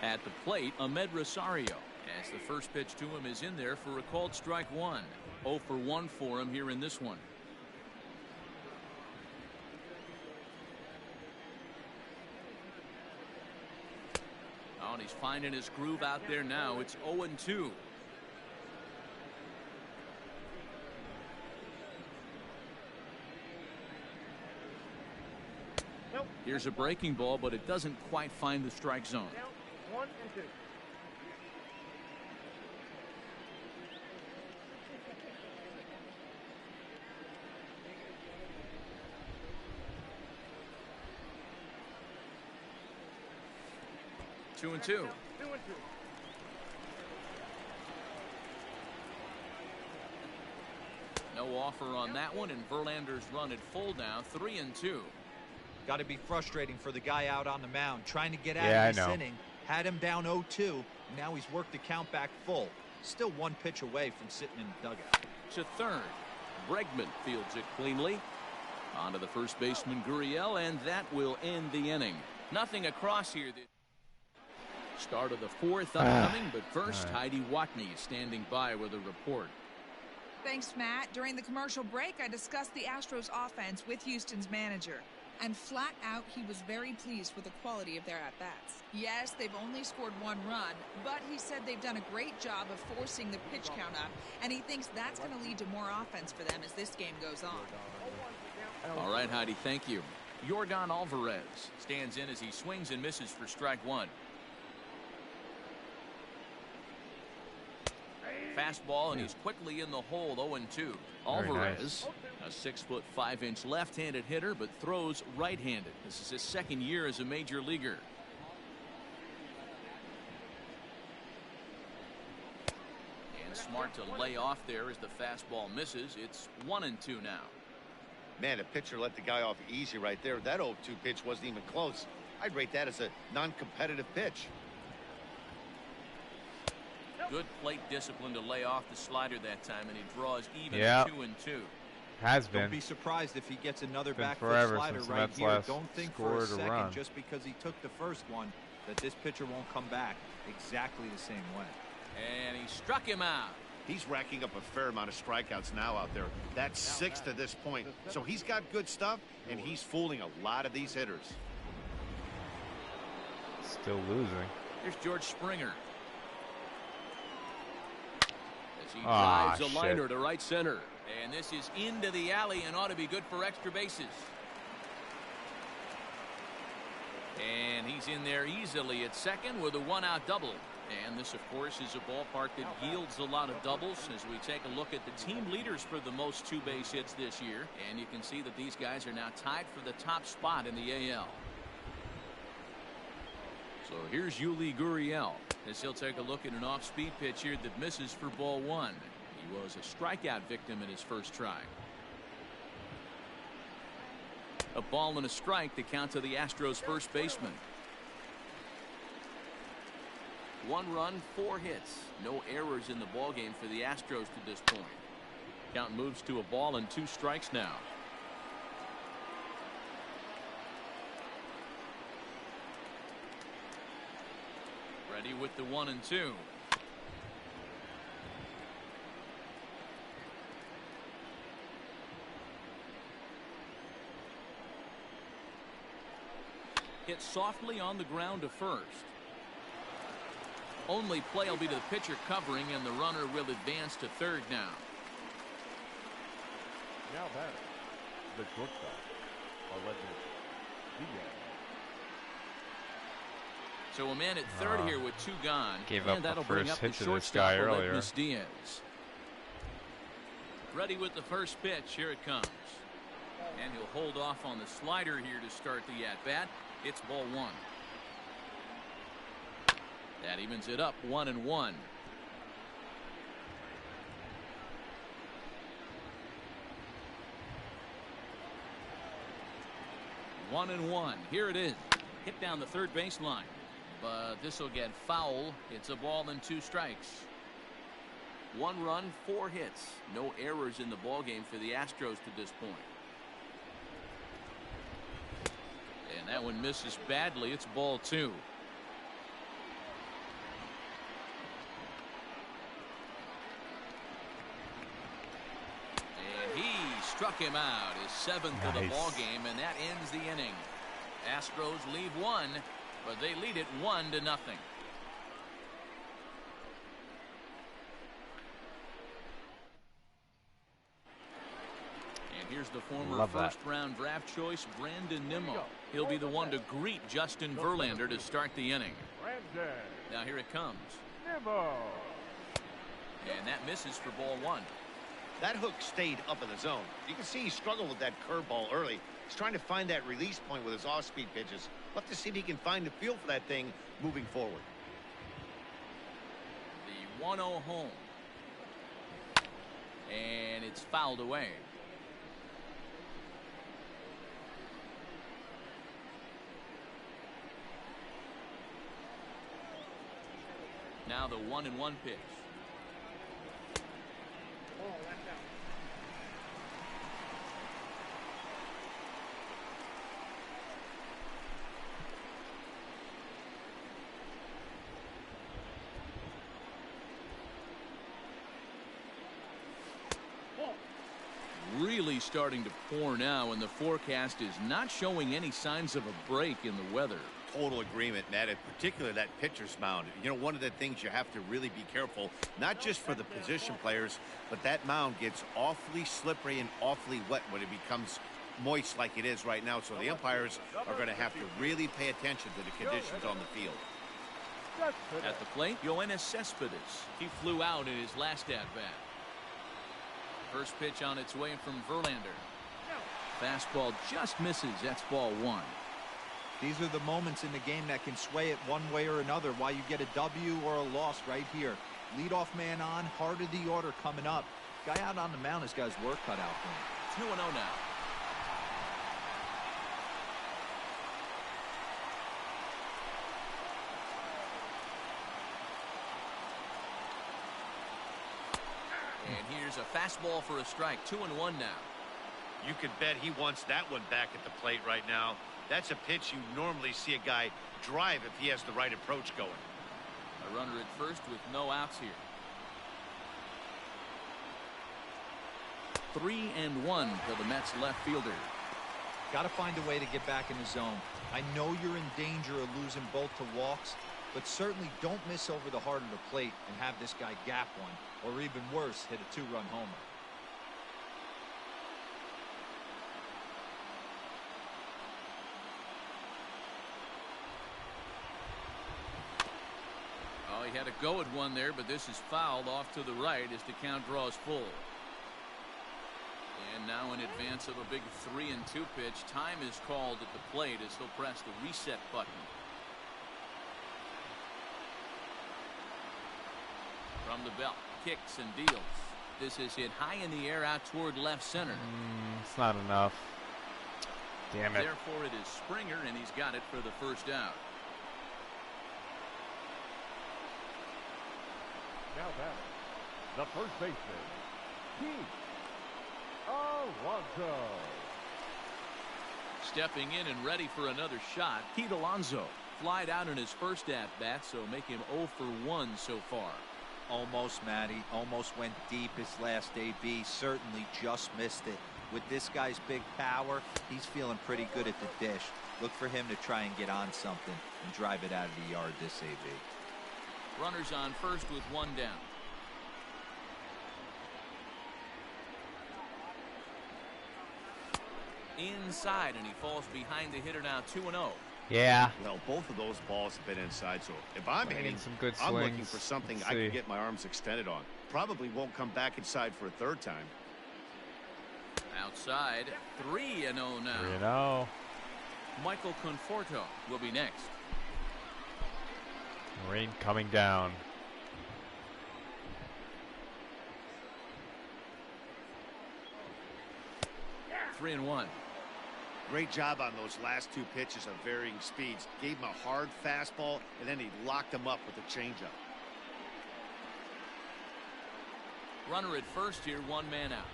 At the plate, Ahmed Rosario, as the first pitch to him is in there for a called strike 1. 0 for 1 for him here in this one. Oh, and he's finding his groove out there now. It's 0-2. Here's a breaking ball, but it doesn't quite find the strike zone.
1 and 2.
2 and 2.
2 and 2.
No offer on that one, and Verlander's run at full now, 3 and 2.
Got to be frustrating for the guy out on the mound, trying to get out
Yeah,
of this
I know.
inning. Had him down 0-2. Now he's worked the count back full. Still one pitch away from sitting in the dugout.
To third. Bregman fields it cleanly. On to the first baseman, Gurriel, and that will end the inning. Nothing across here. Start of the fourth upcoming, but first, Heidi Watney is standing by with a report.
Thanks, Matt. During the commercial break, I discussed the Astros offense with Houston's manager. And flat out, he was very pleased with the quality of their at-bats. Yes, they've only scored 1 run, but he said they've done a great job of forcing the pitch count up, and he thinks that's going to lead to more offense for them as this game goes on.
All right, Heidi, thank you. Yordan Alvarez stands in as he swings and misses for strike 1. Fastball, and he's quickly in the hole, 0-2. Alvarez, a 6'5" left-handed hitter, but throws right-handed. This is his second year as a major leaguer. And smart to lay off there as the fastball misses. It's 1-2 now.
Man, a pitcher let the guy off easy right there. That 0-2 pitch wasn't even close. I'd rate that as a non-competitive pitch.
Good plate discipline to lay off the slider that time, and he draws even
Yep.
2-2.
Has
Don't
been.
be surprised if he gets another
Been
back foot
forever
slider
since the
right
Mets
here.
last
Don't think for
scored
a
a
second
run.
just because he took the first one that this pitcher won't come back exactly the same way.
And he struck him out.
He's racking up a fair amount of strikeouts now out there. That's 6 to this point. So he's got good stuff, and he's fooling a lot of these hitters.
Still losing.
Here's George Springer. As he
Ah,
drives a
shit.
liner to right center. And this is into the alley and ought to be good for extra bases. And he's in there easily at second with a 1-out double. And this, of course, is a ballpark that yields a lot of doubles as we take a look at the team leaders for the most 2 base hits this year. And you can see that these guys are now tied for the top spot in the AL. So here's Yuli Gurriel as he'll take a look at an off-speed pitch here that misses for ball 1. He was a strikeout victim in his first try. A ball and a strike to count to the Astros first baseman. 1 run, 4 hits. No errors in the ballgame for the Astros to this point. Count moves to a ball and 2 strikes now. Ready with the 1-2. Hit softly on the ground to first. Only play will be to the pitcher covering, and the runner will advance to third now.
Now batting, the shortstop, LFGM.
So a man at third here with 2 gone.
Gave
and
up
that'll
the
bring
first
up the
hit to this
shortstop,
guy earlier.
Aledmus Diaz. Ready with the first pitch. Here it comes. And he'll hold off on the slider here to start the at-bat. It's ball 1. That evens it up 1-1. One and one. Here it is. Hit down the third baseline. But this will get foul. It's a ball and 2 strikes. 1 run, 4 hits. No errors in the ballgame for the Astros to this point. And that one misses badly. It's ball 2. And he struck him out, his 7th of the ball game, and that ends the inning. Astros leave 1, but they lead it 1-0. And here's the former first-round draft choice, Brandon Nimmo. He'll be the one to greet Justin Verlander to start the inning.
Brandon
Now here it comes.
Nimmo.
And that misses for ball one.
That hook stayed up in the zone. You can see he struggled with that curveball early. He's trying to find that release point with his off-speed pitches. We'll have to see if he can find the feel for that thing moving forward.
The 1-0 home. And it's fouled away. Now the 1-1 pitch. Really starting to pour now, and the forecast is not showing any signs of a break in the weather.
Total agreement, Matt. In particular, that pitcher's mound. You know, one of the things you have to really be careful, not just for the position players, but that mound gets awfully slippery and awfully wet when it becomes moist like it is right now. So the umpires are going to have to really pay attention to the conditions on the field.
At the plate, Yoenis Cespedes. He flew out in his last at-bat. First pitch on its way from Verlander. Fastball just misses. That's ball one.
These are the moments in the game that can sway it one way or another, why you get a W or a loss right here. Leadoff man on, heart of the order coming up. Guy out on the mound has got his work cut out for him.
2-0 now. And here's a fastball for a strike. 2-1 now.
You could bet he wants that one back at the plate right now. That's a pitch you normally see a guy drive if he has the right approach going.
A runner at first with no outs here. 3-1 for the Mets left fielder.
Got to find a way to get back in the zone. I know you're in danger of losing both to walks, but certainly don't miss over the heart of the plate and have this guy gap one, or even worse, hit a two-run homer.
Oh, he had a go at one there, but this is fouled off to the right as the count draws full. And now in advance of a big 3-2 pitch, time is called at the plate as he'll press the reset button. From the belt, kicks and deals. This is hit high in the air out toward left center.
It's not enough. Damn it.
Therefore, it is Springer, and he's got it for the first out.
Now batting, the first baseman, Pete Alonso.
Stepping in and ready for another shot, Pete Alonso. Flied out in his first at-bat, so make him 0 for 1 so far.
Almost, Matty. Almost went deep his last AB. Certainly just missed it. With this guy's big power, he's feeling pretty good at the dish. Look for him to try and get on something and drive it out of the yard this AB.
Runners on first with one down. Inside, and he falls behind the hitter now. 2-0.
Yeah.
Well, both of those balls have been inside, so if I'm hitting,
some good
I'm
swings.
looking for something I can get my arms extended on. Probably won't come back inside for a third time.
Outside, 3-0 now.
3-0.
Michael Conforto will be next.
Rain coming down.
Yeah. 3-1.
Great job on those last two pitches of varying speeds. Gave him a hard fastball, and then he locked him up with a changeup.
Runner at first here, one man out.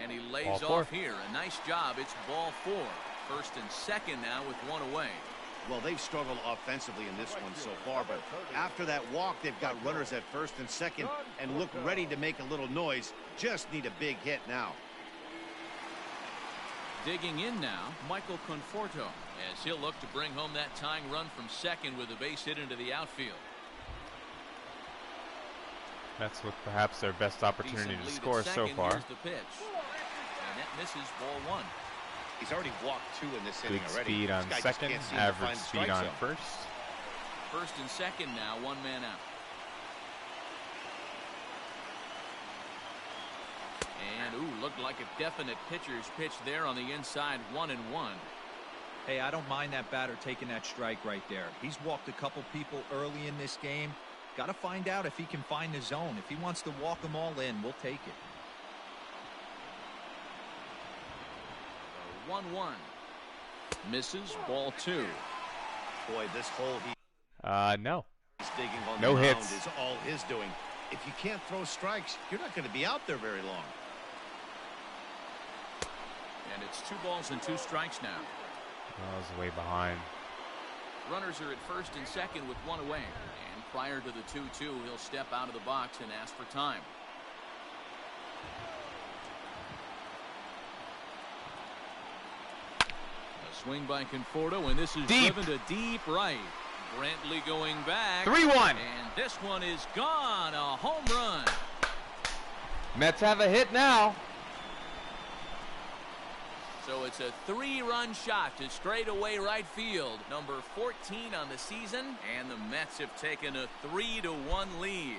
And he lays off here. A nice job. It's ball 4. First and second now with one away.
Well, they've struggled offensively in this one so far, but after that walk, they've got runners at first and second and look ready to make a little noise. Just need a big hit now.
Digging in now, Michael Conforto, as he'll look to bring home that tying run from second with a base hit into the outfield.
Mets with perhaps their best opportunity to score so far.
Here's the pitch. And that misses, ball one.
He's already walked 2 in this inning
Good
already.
speed on
This guy just
second,
can't seem to
average
find the
speed
strike
on
zone.
first.
First and second now, 1 man out. And, ooh, looked like a definite pitcher's pitch there on the inside, 1-1.
Hey, I don't mind that batter taking that strike right there. He's walked a couple people early in this game. Got to find out if he can find the zone. If he wants to walk them all in, we'll take it.
1-1. Misses, ball 2.
Boy, this hole
No.
he's digging on
No
the mound
hits.
is all his doing. If you can't throw strikes, you're not going to be out there very long.
And it's 2 balls and 2 strikes now.
I was way behind.
Runners are at first and second with 1 away. And prior to the 2-2, he'll step out of the box and ask for time. A swing by Conforto, and this is
Deep.
driven to deep right. Brantley going back.
3-1.
And this one is gone. A home run.
Mets have a hit now.
So it's a 3-run shot to straightaway right field. Number 14 on the season. And the Mets have taken a 3-1 lead.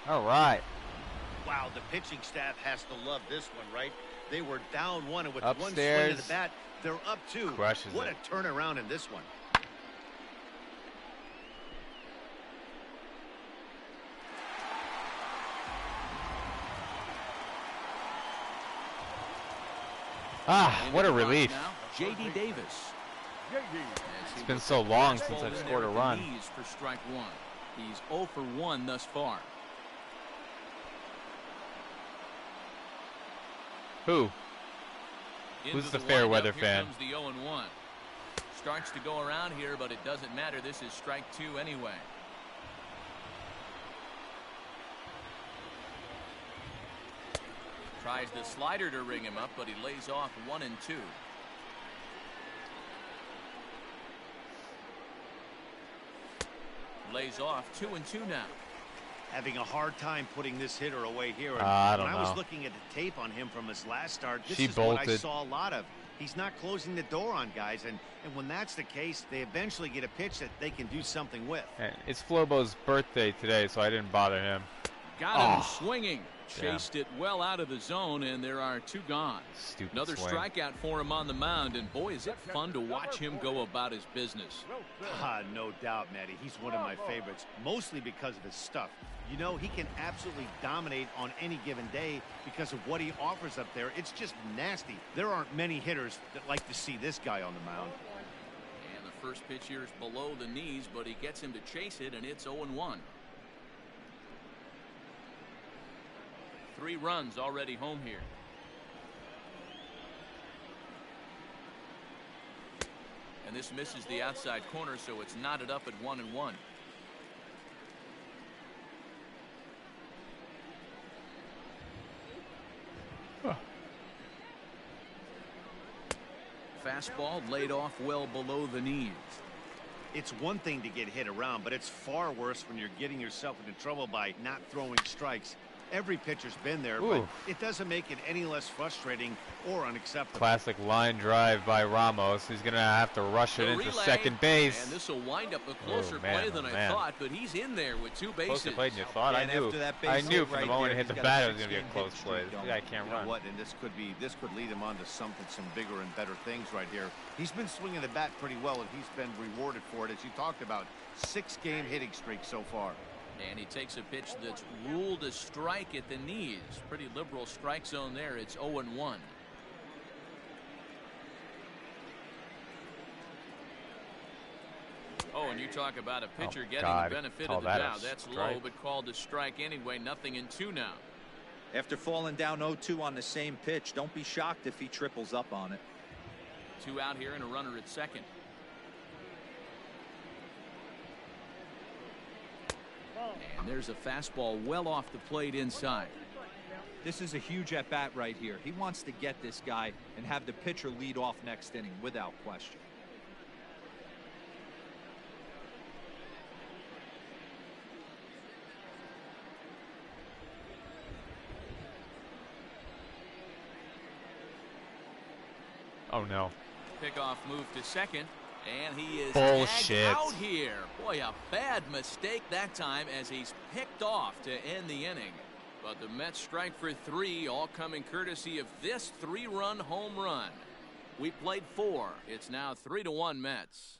All right.
Wow, the pitching staff has to love this one, right? They were down 1, and with one swing of the
Upstairs.
bat, they're up 2.
Crushes
what
it.
a turnaround in this one.
Ah, what a
Into the box
relief.
now, J.D. Davis.
It's been so long since I've scored a run.
For strike 1. He's 0 for 1 thus far.
Who?
Into
Who's the fair
windup.
weather
Here
fan?
comes the 0-1. Starts to go around here, but it doesn't matter. This is strike 2 anyway. Tries the slider to ring him up, but he lays off 1 and 2. Lays off 2 and 2 now.
Having a hard time putting this hitter away here. And
I don't
when I was
know.
looking at the tape on him from his last start, this
She
is what I
bolted.
saw a lot of. He's not closing the door on guys, and when that's the case, they eventually get a pitch that they can do something with.
It's Flobo's birthday today, so I didn't bother him.
Got him
Oh.
swinging. Chased it well out of the zone, and there are 2 gone.
Stupid
Another
swing.
strikeout for him on the mound, and boy, is it fun to watch him go about his business.
No doubt, Matty. He's one of my favorites, mostly because of his stuff. You know, he can absolutely dominate on any given day because of what he offers up there. It's just nasty. There aren't many hitters that like to see this guy on the mound.
And the first pitch here is below the knees, but he gets him to chase it, and it's 0-1. 3 runs already home here. And this misses the outside corner, so it's knotted up at 1-1. Fastball laid off well below the knees.
It's one thing to get hit around, but it's far worse when you're getting yourself into trouble by not throwing strikes. Every pitcher's been there, but
Ooh.
it doesn't make it any less frustrating or unacceptable.
Classic line drive by Ramos. He's going to have to rush it
The
into
relay,
second base.
And this will wind up a closer
man,
play than
oh,
I
man.
thought, but he's in there with 2 bases.
Closer play than you thought.
And after that base
I knew
hit
from the
right
moment
there,
it hit the
he's got
bat
a
it was going to be a
6-game
close
hit
play.
streak
This
going.
guy can't
You know
run.
what? And this could lead him on to some bigger and better things right here. He's been swinging the bat pretty well, and he's been rewarded for it, as you talked about. 6-game hitting streak so far.
And he takes a pitch that's ruled a strike at the knees. Pretty liberal strike zone there. It's 0-1. Oh, and you talk about a pitcher getting
God.
the benefit
Call
of the
that a
doubt. That's low,
strike.
but called a strike anyway. 0-2 now.
After falling down 0-2 on the same pitch, don't be shocked if he triples up on it.
2 out here and a runner at second. And there's a fastball well off the plate inside.
This is a huge at-bat right here. He wants to get this guy and have the pitcher lead off next inning without question.
Oh no.
Pickoff move to second, and he is
Bullshit.
tagged out here. Boy, a bad mistake that time as he's picked off to end the inning. But the Mets strike for 3, all coming courtesy of this 3-run home run. We played 4. It's now 3-1 Mets.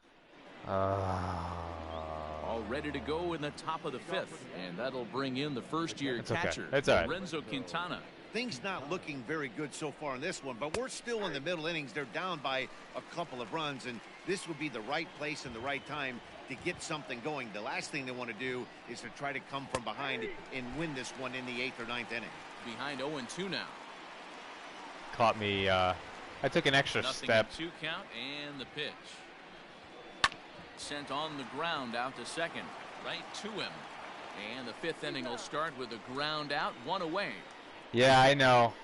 All ready to go in the top of the 5th, and that'll bring in the first-year catcher,
That's all right.
Lorenzo Quintana.
Things not looking very good so far in this one, but we're still in the middle innings. They're down by a couple of runs, and this would be the right place and the right time to get something going. The last thing they want to do is to try to come from behind and win this one in the 8th or 9th inning.
Behind 0-2 now.
Caught me. I took an extra
Nothing
step.
2 count, and the pitch. Sent on the ground out to second, right to him. And the 5th inning will start with a ground out, 1 away.
Yeah, I know.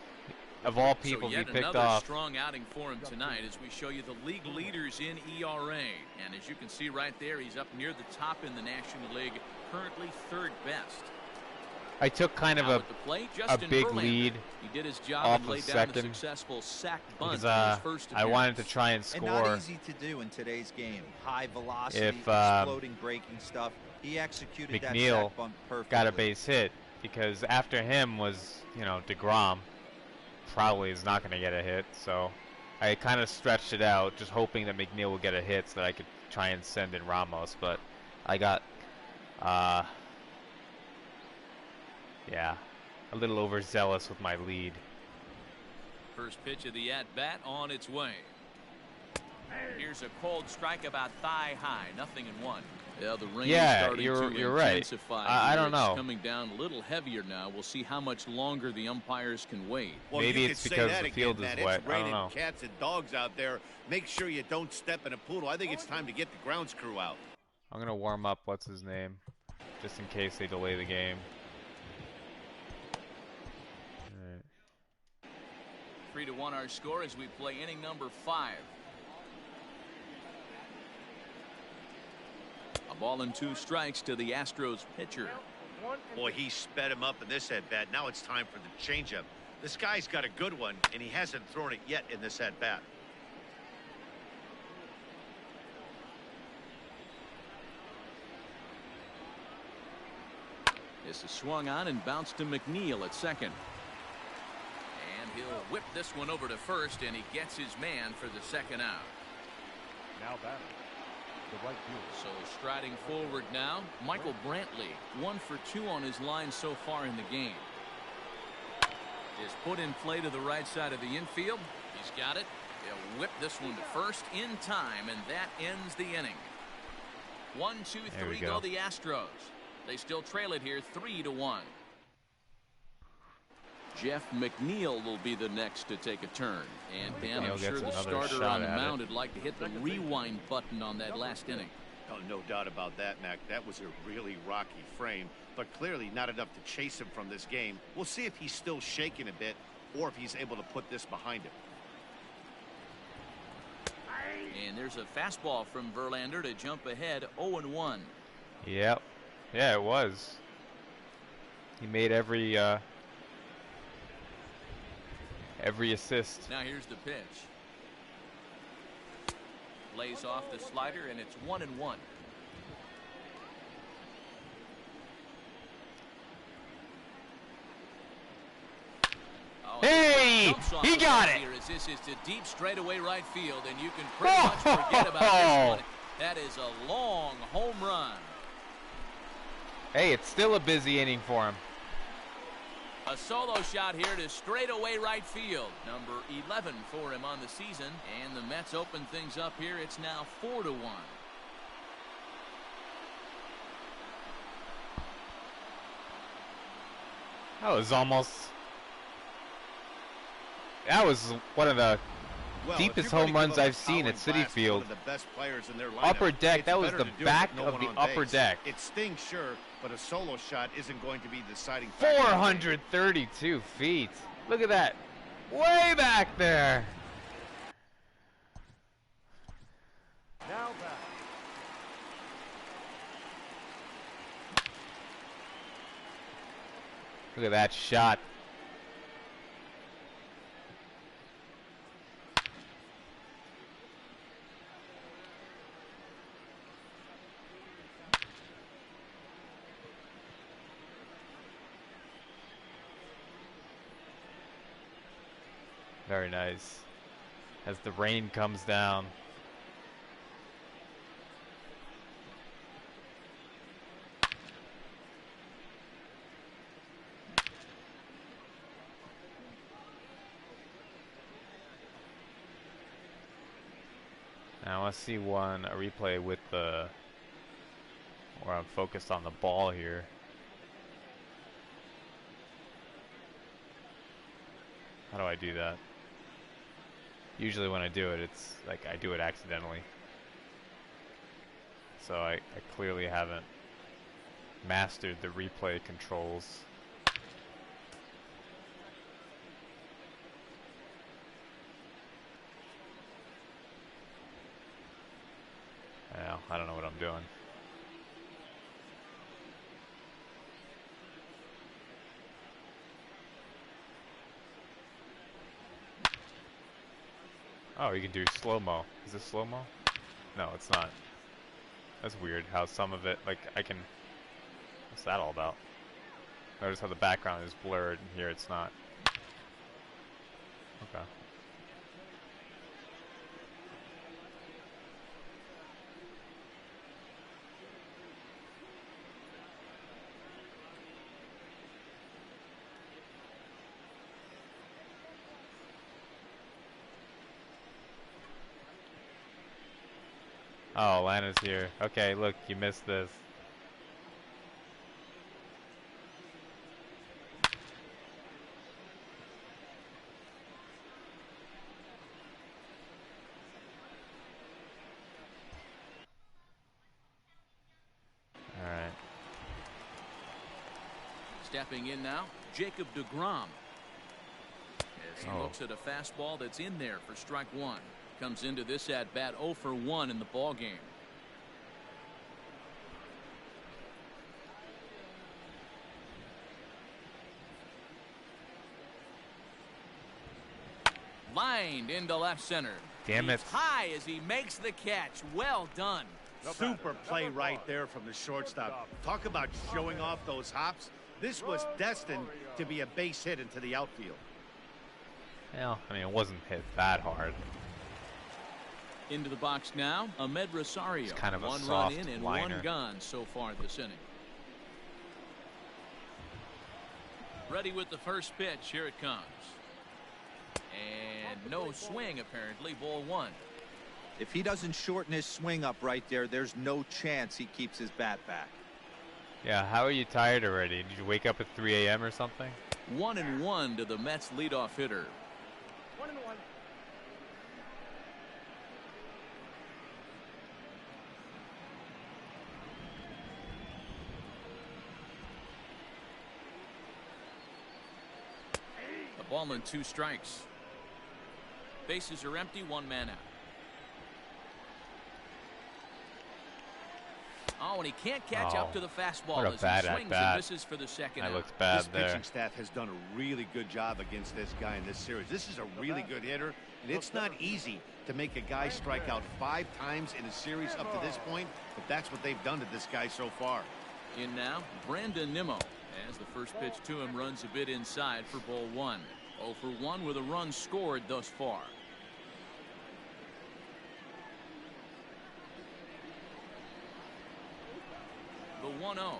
Of all people,
so
he
yet
picked
another
off.
strong outing for him tonight as we show you the league leaders in ERA. And as you can see right there, he's up near the top in the National League, currently 3rd best.
I took kind of
Now
a
at the plate, Justin
big
Verlander.
lead
He did his job
off
and
of
laid down a
second
successful sac bunt
because
in his first
I
appearance.
wanted to try and
And
score.
not easy to do in today's game. High velocity,
If,
exploding, breaking stuff. He executed that
McNeil
sac bunt perfectly.
got a base hit because after him was, you know, deGrom. Probably is not going to get a hit, so I kind of stretched it out, just hoping that McNeil would get a hit so that I could try and send in Ramos. But I got, yeah, a little overzealous with my lead.
First pitch of the at-bat on its way. Here's a cold strike about thigh high, 0-1. Yeah, the rain
Yeah,
starting
you're
to
right.
intensify.
I don't
It's
know.
coming down a little heavier now. We'll see how much longer the umpires can wait.
Well,
Maybe
you
it's
could say
because
that
the field
again,
is
Matt.
wet.
It's
I don't
raining
know.
cats and dogs out there. Make sure you don't step in a poodle. I think it's time to get the grounds crew out.
I'm going to warm up, what's his name, just in case they delay the game. All right.
3-1 our score as we play inning number 5. A ball and 2 strikes to the Astros pitcher.
Boy, he sped him up in this at-bat. Now it's time for the changeup. This guy's got a good one, and he hasn't thrown it yet in this at-bat.
This is swung on and bounced to McNeil at second. And he'll whip this one over to first, and he gets his man for the second out.
Now batting, the right fielder.
So striding forward now, Michael Brantley, 1 for 2 on his line so far in the game. Is put in play to the right side of the infield. He's got it. He'll whip this one to first in time, and that ends the inning. 1, 2, 3 go the Astros. They still trail it here 3-1. Jeff McNeil will be the next to take a turn. And Dan, I'm sure the starter on the mound would like to hit the rewind button on that last inning.
Oh, no doubt about that, Mac. That was a really rocky frame, but clearly not enough to chase him from this game. We'll see if he's still shaking a bit or if he's able to put this behind him.
And there's a fastball from Verlander to jump ahead 0-1.
Yep. Yeah, it was. He made every assist.
Now here's the pitch. Lays off the slider, and it's 1-1. Oh,
Hey! He got it!
Here as this is to deep straightaway right field, and you can pretty much forget about this one. That is a long home run.
Hey, it's still a busy inning for him.
A solo shot here to straightaway right field. Number 11 for him on the season. And the Mets open things up here. It's now 4-1.
That was almost... That was one of the
Well, if
deepest
you're
home
going to give
runs
up
I've
a
seen
powering
at City
blast to
Field.
one of the best players in their lineup,
Upper deck,
it's
that was
better
the
to do it
back
with no
of
one
the
on
upper
base.
deck.
It stings, sure, but a solo shot isn't going to be the deciding factor.
432 feet. Look at that. Way back there.
Now back.
Look at that shot. Very nice. As the rain comes down. Now I want to see a replay with the, where I'm focused on the ball here. How do I do that? Usually when I do it, it's like I do it accidentally. So I clearly haven't mastered the replay controls. Well, I don't know what I'm doing. Oh, you can do slow-mo. Is this slow-mo? No, it's not. That's weird how some of it, like, I can... What's that all about? Notice how the background is blurred, and here it's not. Okay. Oh, Lana's here. Okay, look, you missed this. Alright.
Stepping in now, Jacob deGrom. As he looks at a fastball that's in there for strike one. Comes into this at bat 0 for 1 in the ball game. Lined into left center.
Damn it.
He's high as he makes the catch. Well done.
Super play right there from the shortstop. Talk about showing off those hops. This was destined to be a base hit into the outfield.
Well, I mean, it wasn't hit that hard.
Into the box now, Ahmed Rosario.
It's kind of a
one
soft
run in and
liner.
one gone so far this inning. Ready with the first pitch. Here it comes. And no swing, apparently. Ball one.
If he doesn't shorten his swing up right there, there's no chance he keeps his bat back.
Yeah, how are you tired already? Did you wake up at 3 a.m. or something?
1-1 to the Mets leadoff hitter.
1-1.
A ball and 2 strikes. Bases are empty, 1 man out. Oh, and he can't catch up to the fastball
what a
as
bad
he swings
at-bat.
and misses for the second
That
out.
looks bad
This
there.
pitching staff has done a really good job against this guy in this series. This is a really good hitter, and it's not easy to make a guy strike out 5 times in a series up to this point, but that's what they've done to this guy so far.
In now, Brandon Nimmo, as the first pitch to him runs a bit inside for ball 1. 0 for 1 with a run scored thus far. The 1-0.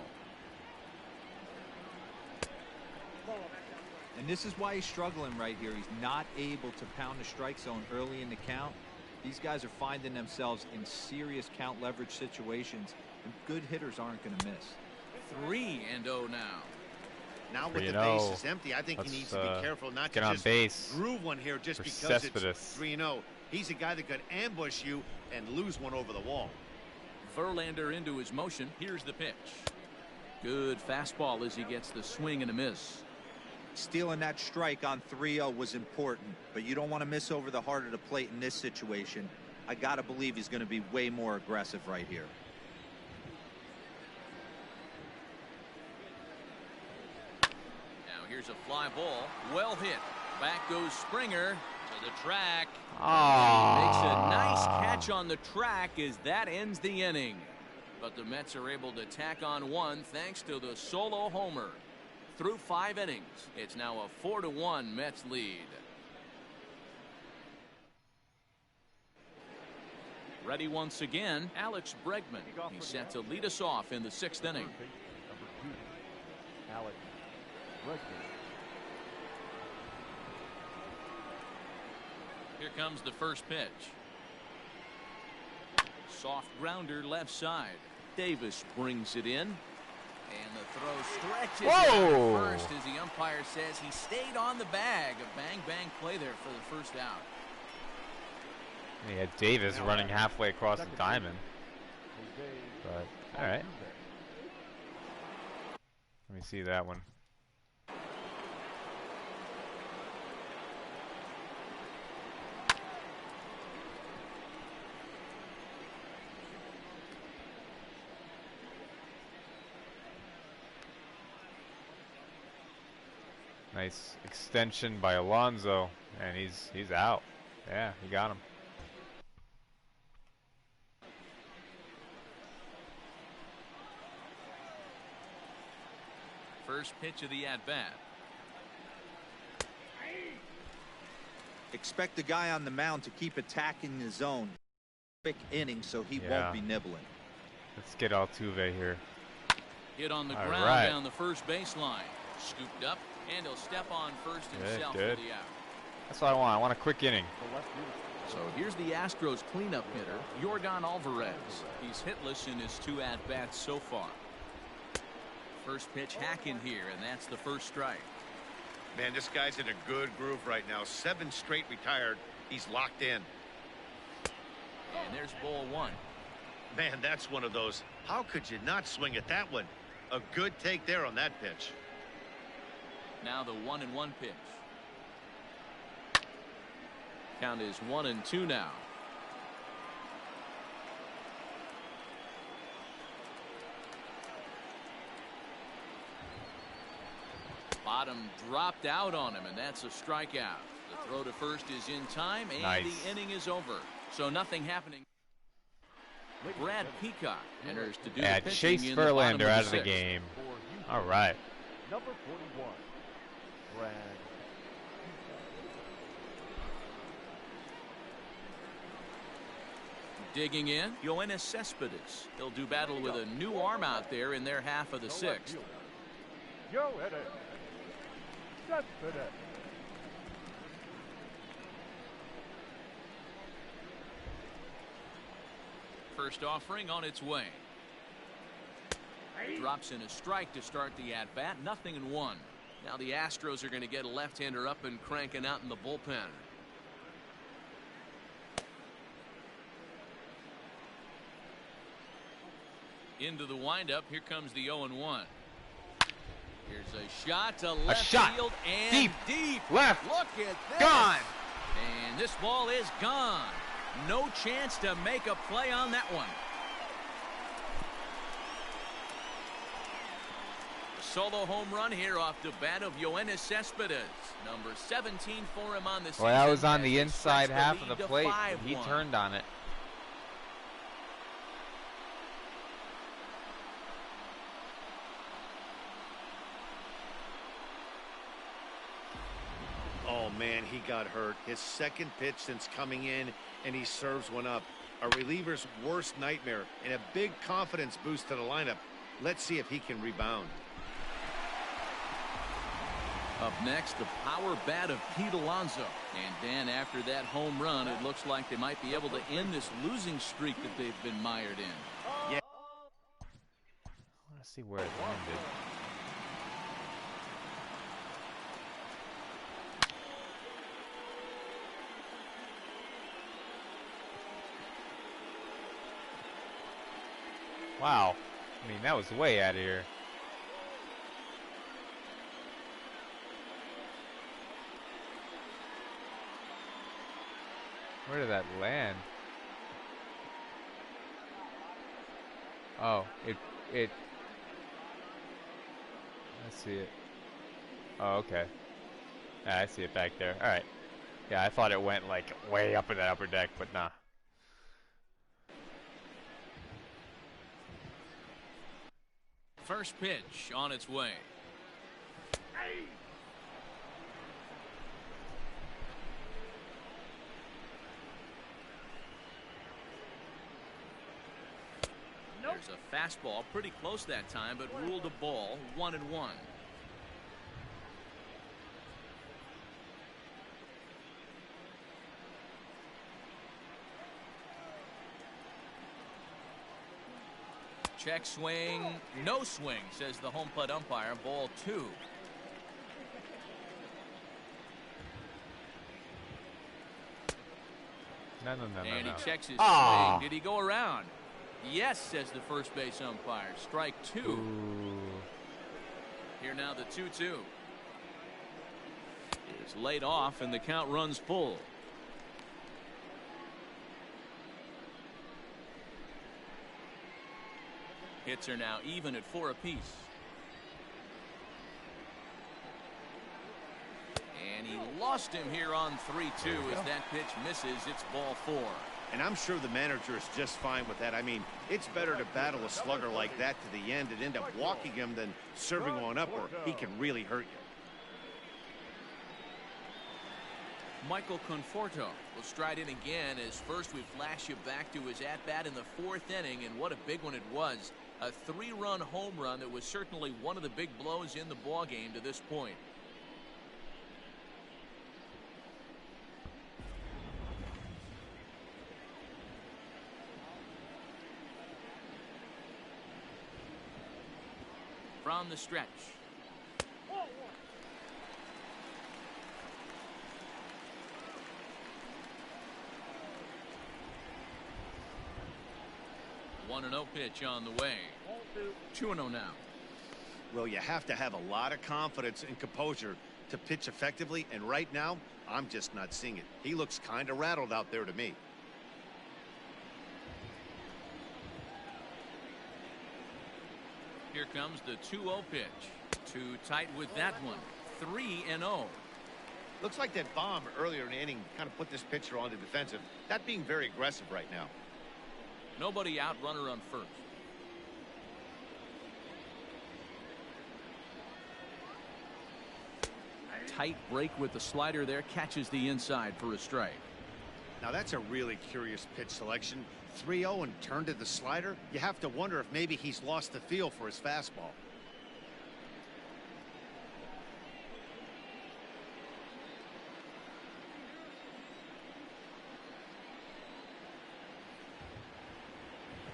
And this is why he's struggling right here. He's not able to pound the strike zone early in the count. These guys are finding themselves in serious count leverage situations, and good hitters aren't going to miss.
3-0 now.
Now with the
3-0.
bases empty, I think he needs to be careful not to
get on
just
base
groove one here just
for
because it's
Cespedes.
3-0. He's a guy that could ambush you and lose one over the wall.
Verlander into his motion. Here's the pitch. Good fastball as he gets the swing and a miss.
Stealing that strike on 3-0 was important, but you don't want to miss over the heart of the plate in this situation. I got to believe he's going to be way more aggressive right here.
Now here's a fly ball. Well hit. Back goes Springer to the track.
Ah.
Makes a nice catch on the track as that ends the inning. But the Mets are able to tack on one thanks to the solo homer. Through 5 innings, it's now a 4-1 Mets lead. Ready once again, Alex Bregman. He's set to lead us off in the 6th inning.
Number 2, Alex Bregman.
Here comes the first pitch. Soft grounder left side. Davis brings it in. And the throw stretches
Whoa.
out first as the umpire says he stayed on the bag. A bang-bang play there for the first out.
He had Davis running halfway across the diamond. But, all right. Let me see that one. Nice extension by Alonso, and he's out. Yeah, he got him.
First pitch of the at-bat.
Expect the guy on the mound to keep attacking the zone. Quick inning, so he
Yeah.
won't be nibbling.
Let's get Altuve here.
Hit on the
All
ground
right.
down the first baseline. Scooped up, and he'll step on first himself
good.
for the out.
That's what I want. I want a quick inning.
So here's the Astros cleanup hitter, Yordan Alvarez. He's hitless in his 2 at-bats so far. First pitch hack in here, and that's the first strike.
Man, this guy's in a good groove right now. 7 straight retired. He's locked in.
And there's ball 1.
Man, that's one of those. How could you not swing at that one? A good take there on that pitch.
Now the 1-1 pitch. Count is 1-2 now. Bottom dropped out on him, and that's a strikeout. The throw to first is in time, and
Nice.
the inning is over. So nothing happening. Brad Peacock enters to do the
Add
pitching
Chase
in the bottom
Verlander out of the
6th.
game.
For Houston,
All right.
number 41, Brad.
Digging in, Yoenis Cespedes. He'll do battle with a new arm out there in their half of the 6th.
Yoenis Cespedes.
First offering on its way. Drops in a strike to start the at-bat. 0-1. Now the Astros are going to get a left-hander up and cranking out in the bullpen. Into the windup. Here comes the 0-1. Here's a shot to left
shot.
field and
Deep. Left.
Look at this.
Gone.
And this ball is gone. No chance to make a play on that one. Solo home run here off the bat of Yoenis Cespedes. Number 17 for him on the season.
Well, that was on
as
the
they
inside
stretch
half of
lead
the
to
plate.
5-1.
He turned on it.
Oh, man, he got hurt. His 2nd pitch since coming in, and he serves one up. A reliever's worst nightmare and a big confidence boost to the lineup. Let's see if he can rebound.
Up next, the power bat of Pete Alonso. And Dan, after that home run, it looks like they might be able to end this losing streak that they've been mired in.
Yeah.
I want to see where it landed. Wow. I mean, that was way out of here. Where did that land? Oh, it. Let's see it. Oh, okay. Yeah, I see it back there. All right. Yeah, I thought it went like way up in that upper deck, but nah.
First pitch on its way. There's a fastball pretty close that time, but ruled a ball, 1-1. Check swing, no swing, says the home plate umpire. Ball 2.
No.
And he checks his swing. Did he go around? Yes, says the first base umpire. Strike 2.
Ooh.
Here now the 2-2. Is laid off and the count runs full. Hits are now even at 4 apiece. And he lost him here on 3-2 as that pitch misses. It's ball 4.
And I'm sure the manager is just fine with that. I mean, it's better to battle a slugger like that to the end and end up walking him than serving one up, or he can really hurt you.
Michael Conforto will stride in again, as first we flash you back to his at-bat in the 4th inning, and what a big one it was. A 3-run home run that was certainly one of the big blows in the ballgame to this point. From the stretch. One and 0 pitch on the way. 2-0 now.
Well, you have to have a lot of confidence and composure to pitch effectively, and right now, I'm just not seeing it. He looks kind of rattled out there to me.
Here comes the 2-0 pitch. Too tight with that one. 3-0.
Looks like that bomb earlier in the inning kind of put this pitcher on the defensive. That being very aggressive right now.
Nobody out, runner on first. Tight break with the slider there, catches the inside for a strike.
Now that's a really curious pitch selection. 3-0 and turned to the slider. You have to wonder if maybe he's lost the feel for his fastball.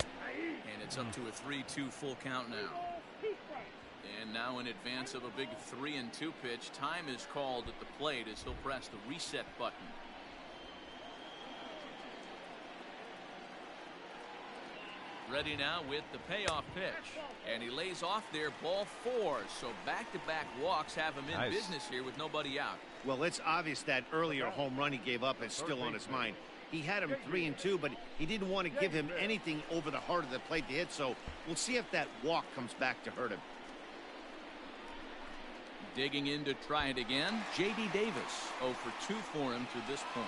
And it's up to a 3-2 full count now. And now in advance of a big 3-2 pitch, time is called at the plate as he'll press the reset button. Ready now with the payoff pitch. And he lays off there, ball 4. So back-to-back walks have him in business here with nobody out.
Well, it's obvious that earlier home run he gave up is still on his mind. He had him 3-2, but he didn't want to give him anything over the heart of the plate to hit, so we'll see if that walk comes back to hurt him.
Digging in to try it again, J.D. Davis. 0 for 2 for him to this point.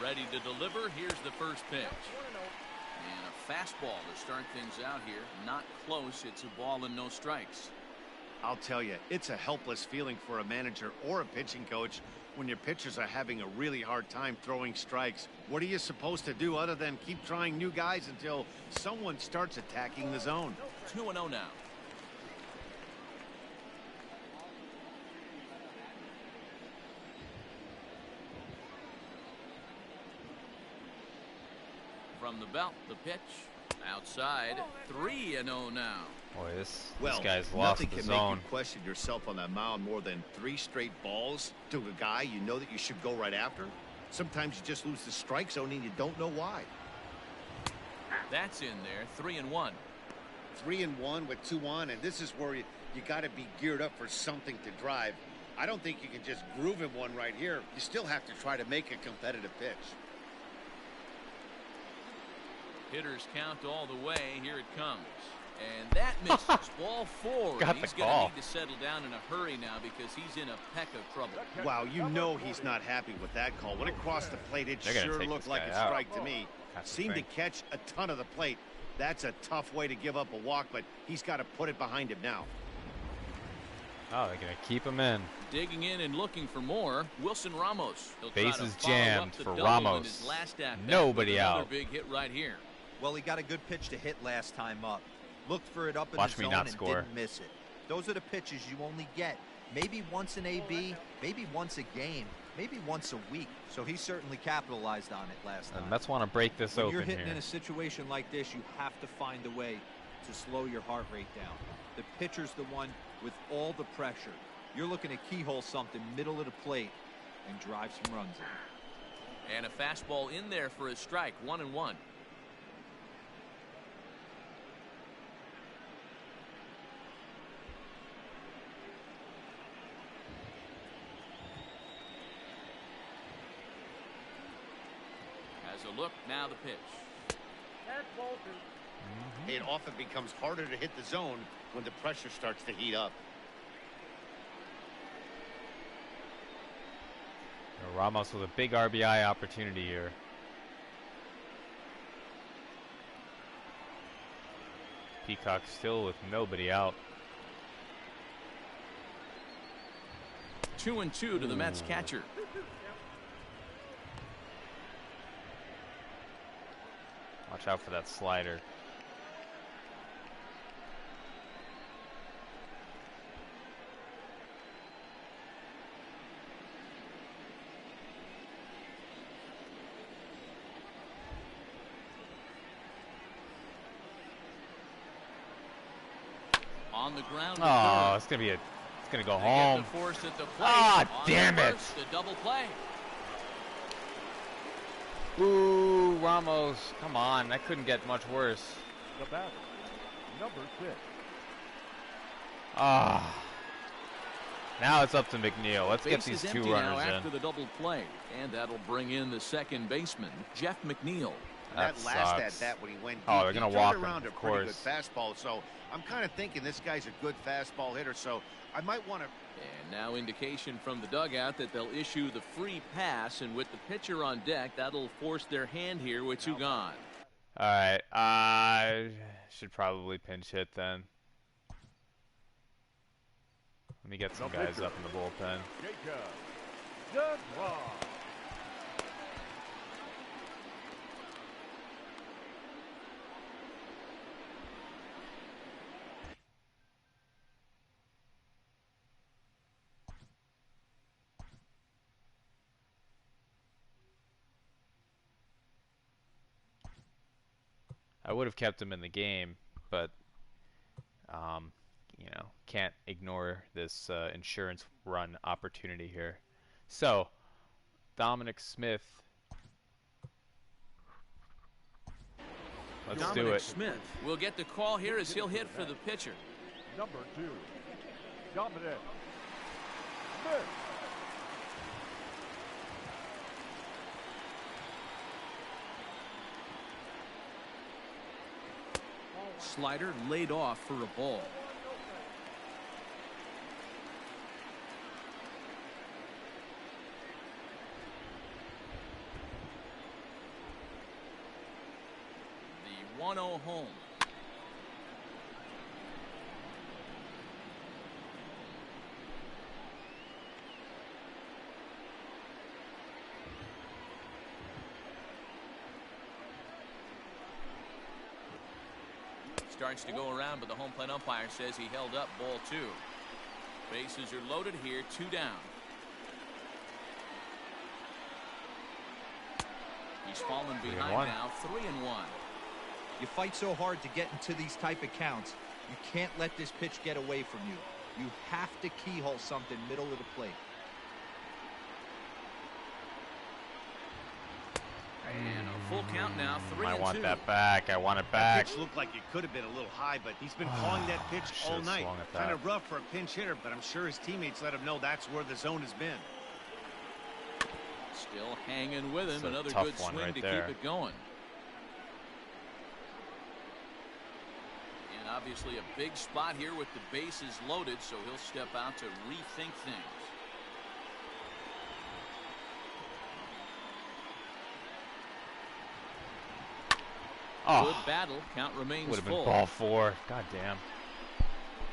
Ready to deliver. Here's the first pitch. And a fastball to start things out here. Not close. It's a ball and no strikes.
I'll tell you, it's a helpless feeling for a manager or a pitching coach when your pitchers are having a really hard time throwing strikes. What are you supposed to do other than keep trying new guys until someone starts attacking the zone?
2-0 now. From the belt, the pitch. Outside, 3-0 now.
Boy, this
Well,
guy's lost
nothing
the
can
zone.
make you question yourself on that mound more than 3 straight balls to a guy you know that you should go right after. Sometimes you just lose the strike zone and you don't know why.
That's in there, 3-1.
3-1 with 2 on, and this is where you got to be geared up for something to drive. I don't think you can just groove him one right here. You still have to try to make a competitive pitch.
Hitters count all the way. Here it comes. And that misses. Ball 4.
Got the
He's going to
call.
need to settle down in a hurry now because he's in a peck of trouble.
Wow, you know he's not happy with that call. When it crossed the plate, it
They're gonna
sure
take
looked
this
like
guy
a
out.
strike to me.
That's the
Seemed to
thing.
catch a ton of the plate. That's a tough way to give up a walk, but he's got to put it behind him now.
Oh, they're gonna keep him in.
Digging in and looking for more. Wilson Ramos. He'll try
Bases
to follow up
jammed
the
for
double in
Ramos.
his last at-bat
Nobody
with another
out.
big hit right here.
Well, he got a good pitch to hit last time up. Looked for it up in
Watch
the
me
zone
not
and
score.
didn't miss it. Those are the pitches you only get. Maybe once an AB, maybe once a game, maybe once a week. So he certainly capitalized on it last time.
And Mets want to break this
When
open
you're hitting
here.
in a situation like this, you have to find a way to slow your heart rate down. The pitcher's the one with all the pressure. You're looking to keyhole something middle of the plate and drive some runs in.
And a fastball in there for a strike. 1-1. Has a look. Now the pitch.
It often becomes harder to hit the zone when the pressure starts to heat up.
Ramos with a big RBI opportunity here. Peacock still with nobody out.
2-2 to the Mets catcher.
Watch out for that slider.
On the ground.
Oh, it's gonna go home.
Force at the plate.
Ah,
On
damn
the
it.
first, the double play.
Ooh, Ramos. Come on, that couldn't get much worse.
The batter, number 6.
Ah. Now it's up to McNeil. Let's get
Base
these
is
2
empty now
runners
after
in.
the double play, and that'll bring in the second baseman, Jeff McNeil.
That
That last
sucks.
at that when he went
Oh,
deep,
they're gonna
he
walk
turned
him,
around
of
a pretty good
course.
fastball. So I'm kind of thinking this guy's a good fastball hitter. So I might want to.
And now indication from the dugout that they'll issue the free pass, and with the pitcher on deck, that'll force their hand here with 2 gone.
All right, I should probably pinch hit then. Let me get some guys up in the bullpen.
Jacob deGrom.
I would have kept him in the game, but you know, can't ignore this insurance run opportunity here. So, Dominic Smith. Let's do
Dominic
it.
Smith will get the call here as he'll hit for the pitcher.
Number 2, Dominic Smith.
Slider laid off for a ball. The 1-0 home. Starts to go around, but the home plate umpire says he held up ball 2. Bases are loaded here, 2 down. He's fallen behind
3-1.
now, 3-1.
You fight so hard to get into these type of counts. You can't let this pitch get away from you. You have to keyhole something middle of the plate.
And a full count now, 3-2.
I want that back. I want it back.
That pitch looked like it could have been a little high, but he's been calling that pitch all night. Kind of rough for a pinch hitter, but I'm sure his teammates let him know that's where the zone has been.
Still hanging with him. Another
tough
good
one
swing
right
to
there.
keep it going. And obviously a big spot here with the bases loaded, so he'll step out to rethink things.
Oh,
good battle. Count remains
would have
full.
been ball 4. God damn.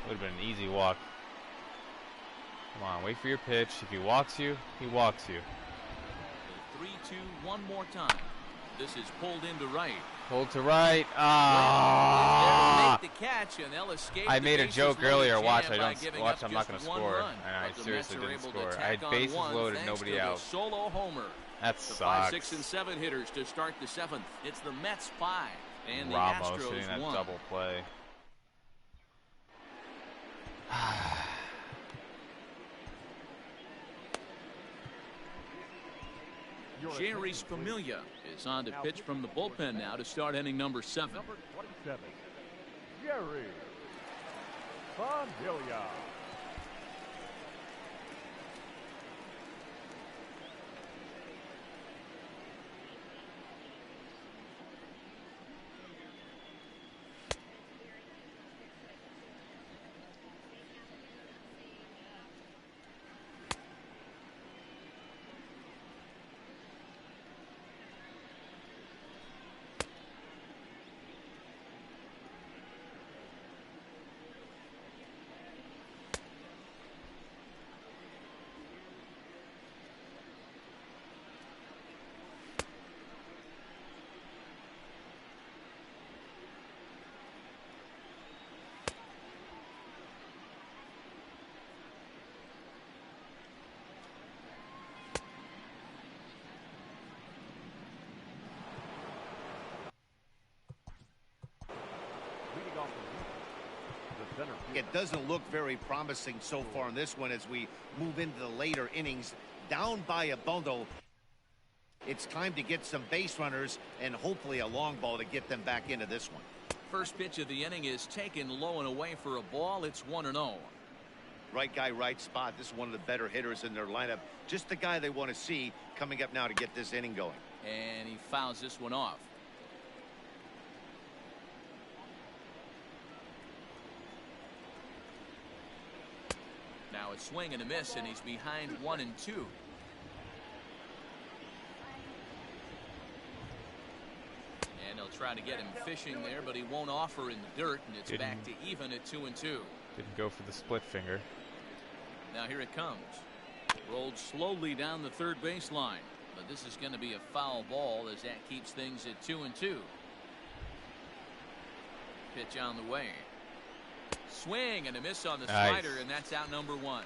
Would have been an easy walk. Come on, wait for your pitch. If he walks you, he walks you.
3-2 one more time. This is pulled into right.
Pulled to right.
Ah! Make the catch, and they'll escape.
I made a joke earlier. Watch, I'm not going to
one
score.
run,
And I
but the
seriously
Mets are
didn't
able to
score. I
tack
had
on
bases
one
loaded,
thanks
nobody
to the
out.
solo homer.
That
The
sucks.
5, 6, and 7 hitters to start the 7th. It's the Mets 5 and the
Ramos
Astros
hitting that
1.
double play.
Jerry Familia is on to pitch from the bullpen now to start inning number 7.
Number 27, Jerry Familia.
It doesn't look very promising so far in this one as we move into the later innings. Down by a bundle. It's time to get some base runners and hopefully a long ball to get them back into this one.
First pitch of the inning is taken low and away for a ball. It's 1-0.
Right guy, right spot. This is one of the better hitters in their lineup. Just the guy they want to see coming up now to get this inning going.
And he fouls this one off. Now a swing and a miss, and he's behind 1-2. And they'll try to get him fishing there, but he won't offer in the dirt, and it's back to even at 2-2.
Didn't go for the split finger.
Now here it comes. Rolled slowly down the third baseline, but this is going to be a foul ball as that keeps things at 2-2. Pitch on the way. Swing and a miss on the slider, and that's out number 1.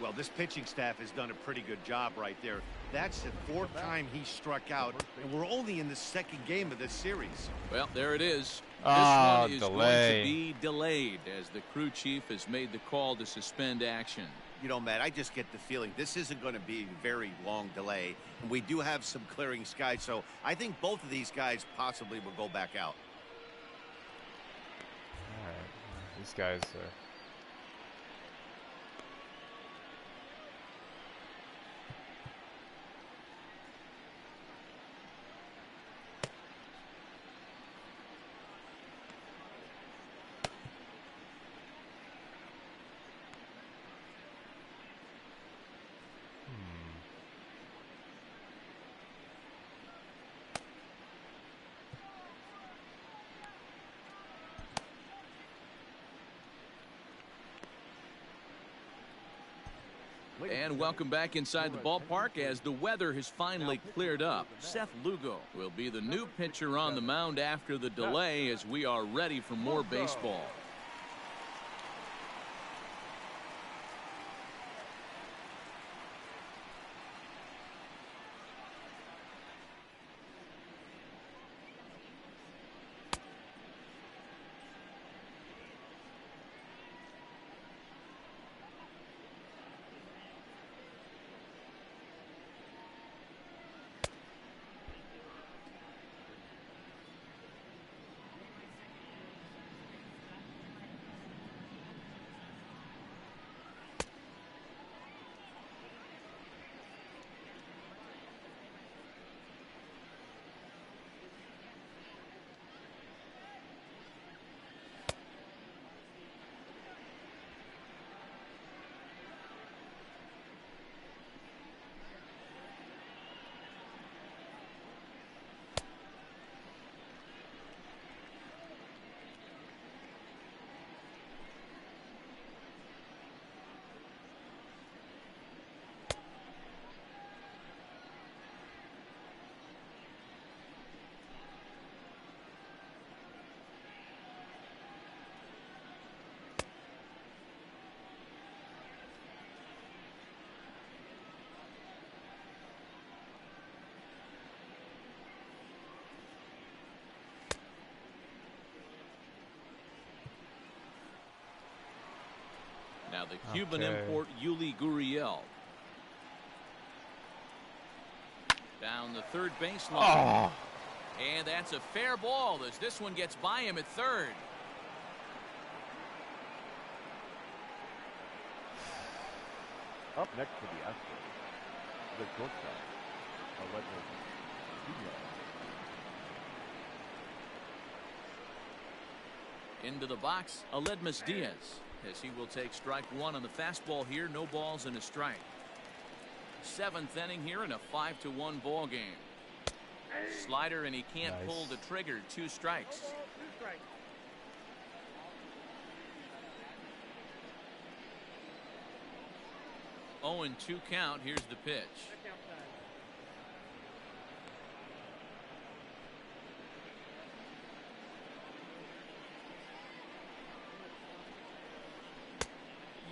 Well, this pitching staff has done a pretty good job right there. That's the 4th time he struck out, and we're only in the 2nd game of this series.
Well, there it is. This
Oh,
one is going to be delayed as the crew chief has made the call to suspend action.
You know, Matt, I just get the feeling this isn't going to be a very long delay, and we do have some clearing skies, so I think both of these guys possibly will go back out.
All right. These guys are...
And welcome back inside the ballpark as the weather has finally cleared up. Seth Lugo will be the new pitcher on the mound after the delay as we are ready for more baseball. Now the Cuban import Yuli Gurriel. Down the third baseline.
Oh.
And that's a fair ball as this one gets by him at third.
Up next to the Astros, the shortstop, Verlander.
Into the box, Aledmus Diaz, as he will take strike one on the fastball here. No balls and a strike. Seventh inning here in a 5-1 ball game. Slider, and he can't pull the trigger. 2 strikes. 0-2 count. Here's the pitch.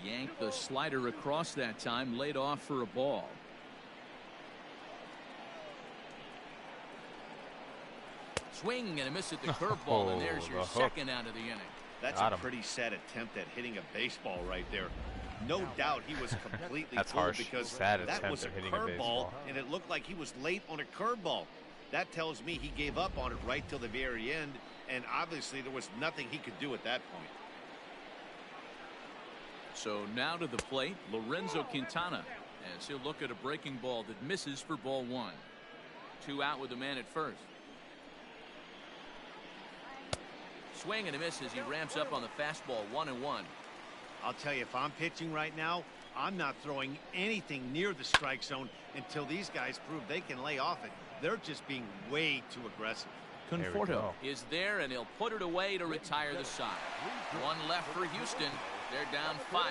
Yanked the slider across that time, laid off for a ball. Swing and a miss at the curveball, and there's your second out of the inning.
That's a pretty sad attempt at hitting a baseball right there. No doubt he was completely full because that was a curveball, and it looked like he was late on a curveball. That tells me he gave up on it right till the very end, and obviously there was nothing he could do at that point.
So now to the plate, Lorenzo Quintana, as he'll look at a breaking ball that misses for ball 1. 2 out with the man at first. Swing and a miss as he ramps up on the fastball. 1-1.
I'll tell you, if I'm pitching right now, I'm not throwing anything near the strike zone until these guys prove they can lay off it. They're just being way too aggressive.
Conforto is there, and he'll put it away to retire the side. 1 left for Houston. They're down 5-1.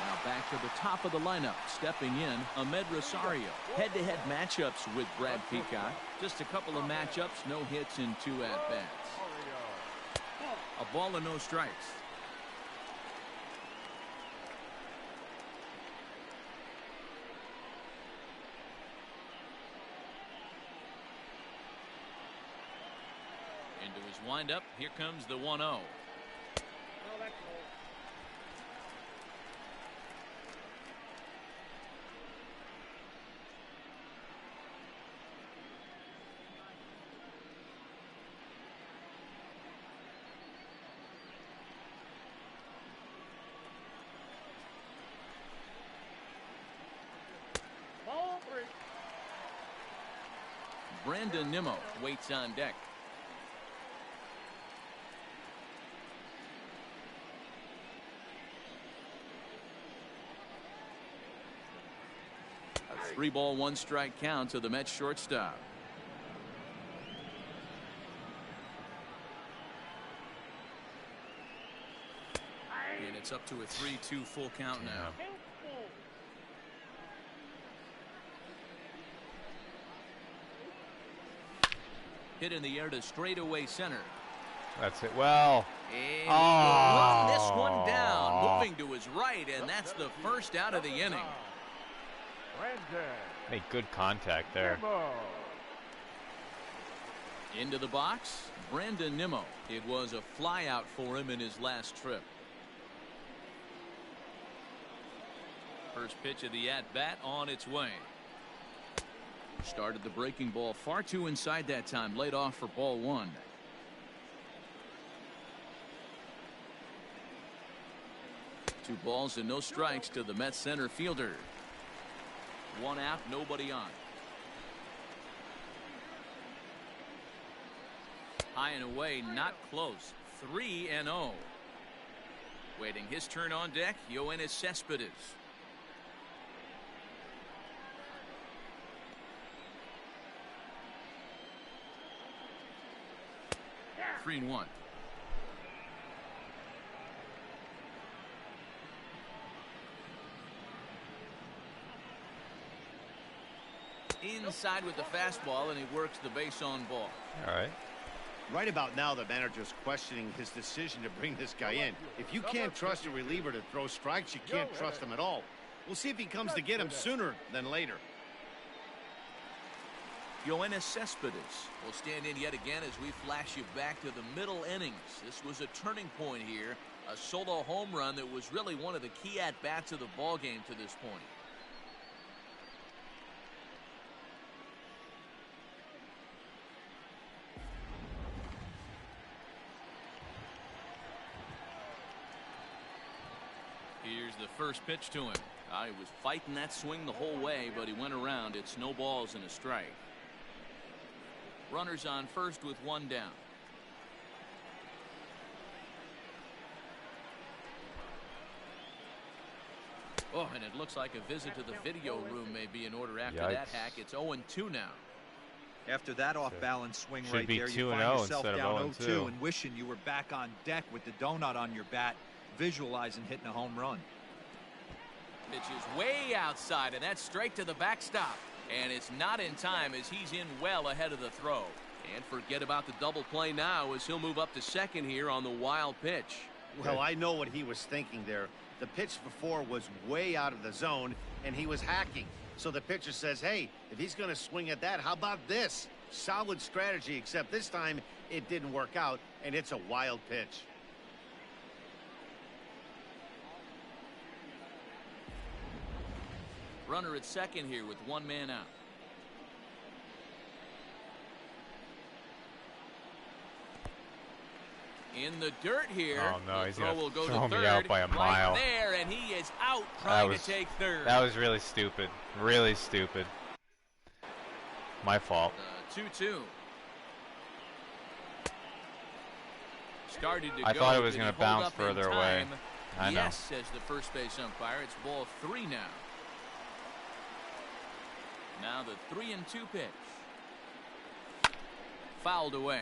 Now back to the top of the lineup. Stepping in, Ahmed Rosario. Head-to-head matchups with Brad Peacock. Just a couple of matchups, no hits and 2 at-bats. A ball and no strikes. Into his windup. Here comes the 1-0. Brandon Nimmo waits on deck. A 3-ball, 1-strike count to the Mets shortstop. And it's up to a 3-2 full count now. Hit in the air to straightaway center.
That's it. Well,
and he will run this one down, moving to his right, and that's the first out of the inning.
Made good contact there.
Into the box, Brandon Nimmo. It was a flyout for him in his last trip. First pitch of the at-bat on its way. Started the breaking ball far too inside that time, laid off for ball 1. Two balls and no strikes to the Mets center fielder. 1 out, nobody on. High and away, not close. 3-0. Waiting his turn on deck, Yoenis Cespedes. Yeah. 3-1. Inside with the fastball, and he works the base on ball.
All right.
Right about now, the manager's questioning his decision to bring this guy in. If you can't trust a reliever to throw strikes, you can't trust him at all. We'll see if he comes to get him sooner than later.
Yoenis Cespedes will stand in yet again as we flash you back to the middle innings. This was a turning point here. A solo home run that was really one of the key at-bats of the ball game to this point. Here's the first pitch to him. He was fighting that swing the whole way, but he went around. It's no balls and a strike. Runners on first with one down. Oh, and it looks like a visit to the video room may be in order after that hack. It's 0-2 now.
After that off-balance swing
Should
right
be
there, you
2-0
find yourself
instead of
down
0-2.
0-2 and wishing you were back on deck with the donut on your bat, visualizing hitting a home run.
Pitch is way outside, and that's straight to the backstop. And it's not in time as he's in well ahead of the throw. And forget about the double play now as he'll move up to second here on the wild pitch.
Well, I know what he was thinking there. The pitch before was way out of the zone, and he was hacking. So the pitcher says, hey, if he's going to swing at that, how about this? Solid strategy, except this time it didn't work out, and it's a wild pitch.
Runner at second here with one man out. In the dirt here.
Oh no,
the
he's
throw
gonna
will go
throw
to
me
third,
out by a mile.
right there, and he is out trying to take third.
That was really stupid. Really stupid. My fault.
2-2. Started to
I
go.
thought it was
Did
going
he
to
hold
bounce
up in
further away.
time?
I know.
Yes, says the first base umpire. It's ball 3 now. Now the 3-2 pitch. Fouled away.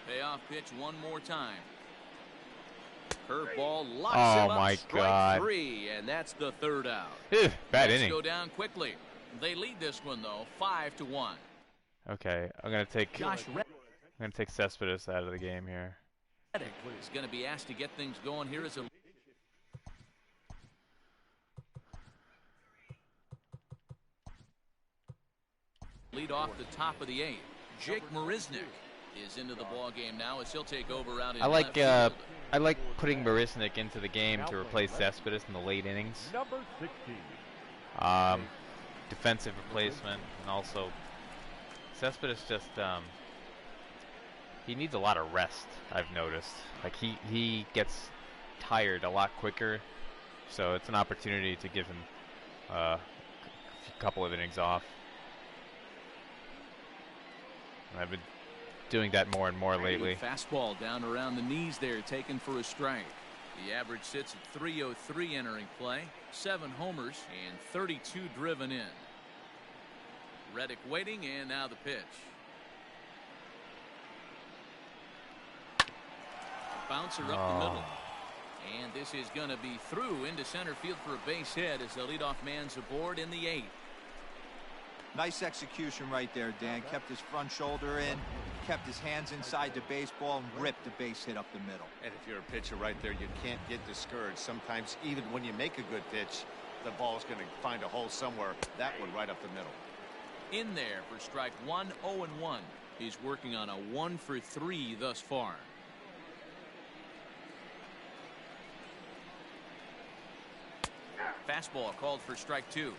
Payoff pitch one more time. Curveball locks him up.
Oh my
Strike
God.
3, and that's the third out.
Bad
Let's
inning.
go down quickly. They lead this one though, 5-1.
Okay, I'm gonna take
Josh
Cespedes out of the game here.
Reddick is going to be asked to get things going here as a lead off the top of the 8th. Jake Marisnick is into the ball game now as he'll take over out in left field.
I like putting Marisnick into the game to replace Cespedes in the late innings.
Number 16.
Defensive replacement, and also Cespedes just he needs a lot of rest. I've noticed. Like he gets tired a lot quicker, so it's an opportunity to give him a couple of innings off. And I've been doing that more and more lately.
Fastball down around the knees there, taken for a strike. The average sits at 303 entering play, 7 homers and 32 driven in. Reddick waiting, and now the pitch. A bouncer up the middle. And this is going to be through into center field for a base hit as the leadoff man's aboard in the 8th.
Nice execution right there, Dan. Kept his front shoulder in, kept his hands inside the baseball, and ripped the base hit up the middle.
And if you're a pitcher right there, you can't get discouraged. Sometimes even when you make a good pitch, the ball's going to find a hole somewhere. That one right up the middle.
In there for strike 1, 0-1. He's working on a 1 for 3 thus far. Fastball called for strike 2.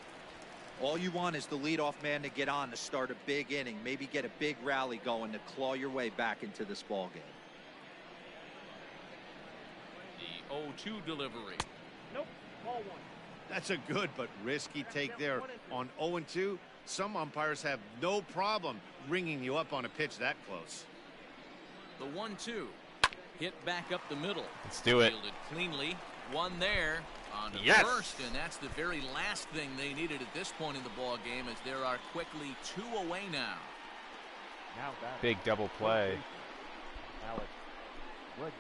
All you want is the leadoff man to get on to start a big inning, maybe get a big rally going to claw your way back into this ball game.
The 0-2 delivery.
Nope. Ball 1.
That's a good but risky take there. On 0-2, some umpires have no problem ringing you up on a pitch that close.
The 1-2 hit back up the middle.
Let's do it.
Fielded cleanly. One there on
Yes.
first, and that's the very last thing they needed at this point in the ball game, as there are quickly 2 away now.
Now that
Big double play.
Alex Bregman.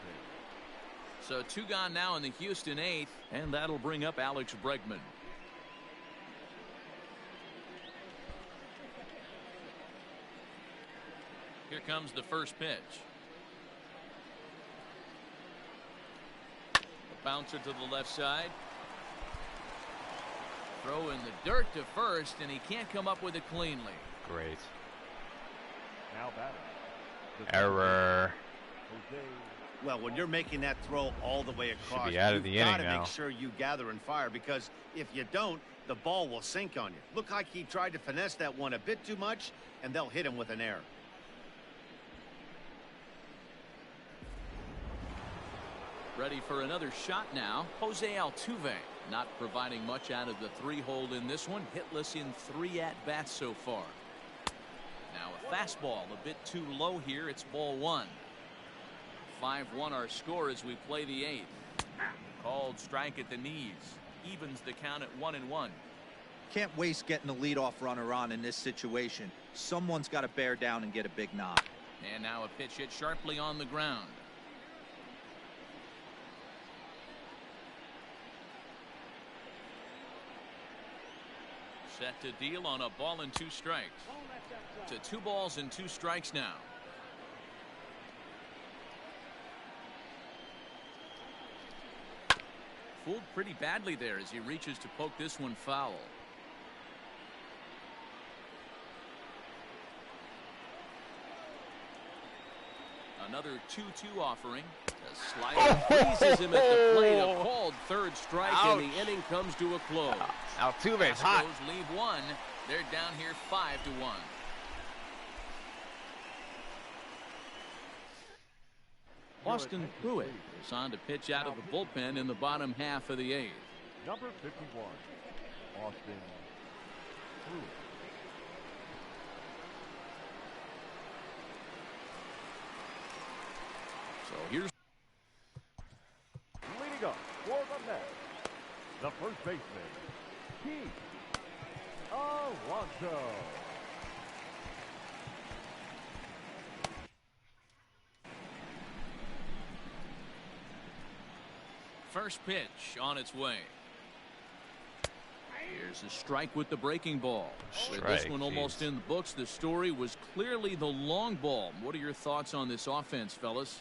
So 2 gone now in the Houston 8th, and that'll bring up Alex Bregman. Here comes the first pitch. Bouncer to the left side. Throw in the dirt to first, and he can't come up with it cleanly.
Great.
Now batter.
Error.
Jose.
Well, when you're making that throw all the way across,
be out of
you've
the
got
inning
to
now.
make sure you gather and fire, because if you don't, the ball will sink on you. Look like he tried to finesse that one a bit too much, and they'll hit him with an error.
Ready for another shot now. Jose Altuve not providing much out of the 3-hole in this one. Hitless in 3 at-bats so far. Now a fastball a bit too low here. It's ball 1. 5-1 our score as we play the 8th. Called strike at the knees. Evens the count at 1-1.
Can't waste getting the leadoff runner on in this situation. Someone's got to bear down and get a big knock.
And now a pitch hit sharply on the ground. Set to deal on a ball and 2 strikes. To 2 balls and 2 strikes now. Fooled pretty badly there as he reaches to poke this one foul. Another 2-2 offering. The slider freezes him at the plate. A called third strike.
Ouch.
And the inning comes to a close.
Altuve's hot.
Astros leave 1. They're down here 5-1. Austin Pruitt is on to pitch out of the bullpen in the bottom half of the 8th.
Number 51, Austin Pruitt.
So here's
Leading up for the Mets, the first baseman, Pete Alonso.
first pitch on its way. Here's a strike with the breaking ball. With this
Strike,
one almost
geez.
in the books, the story was clearly the long ball. What are your thoughts on this offense, fellas?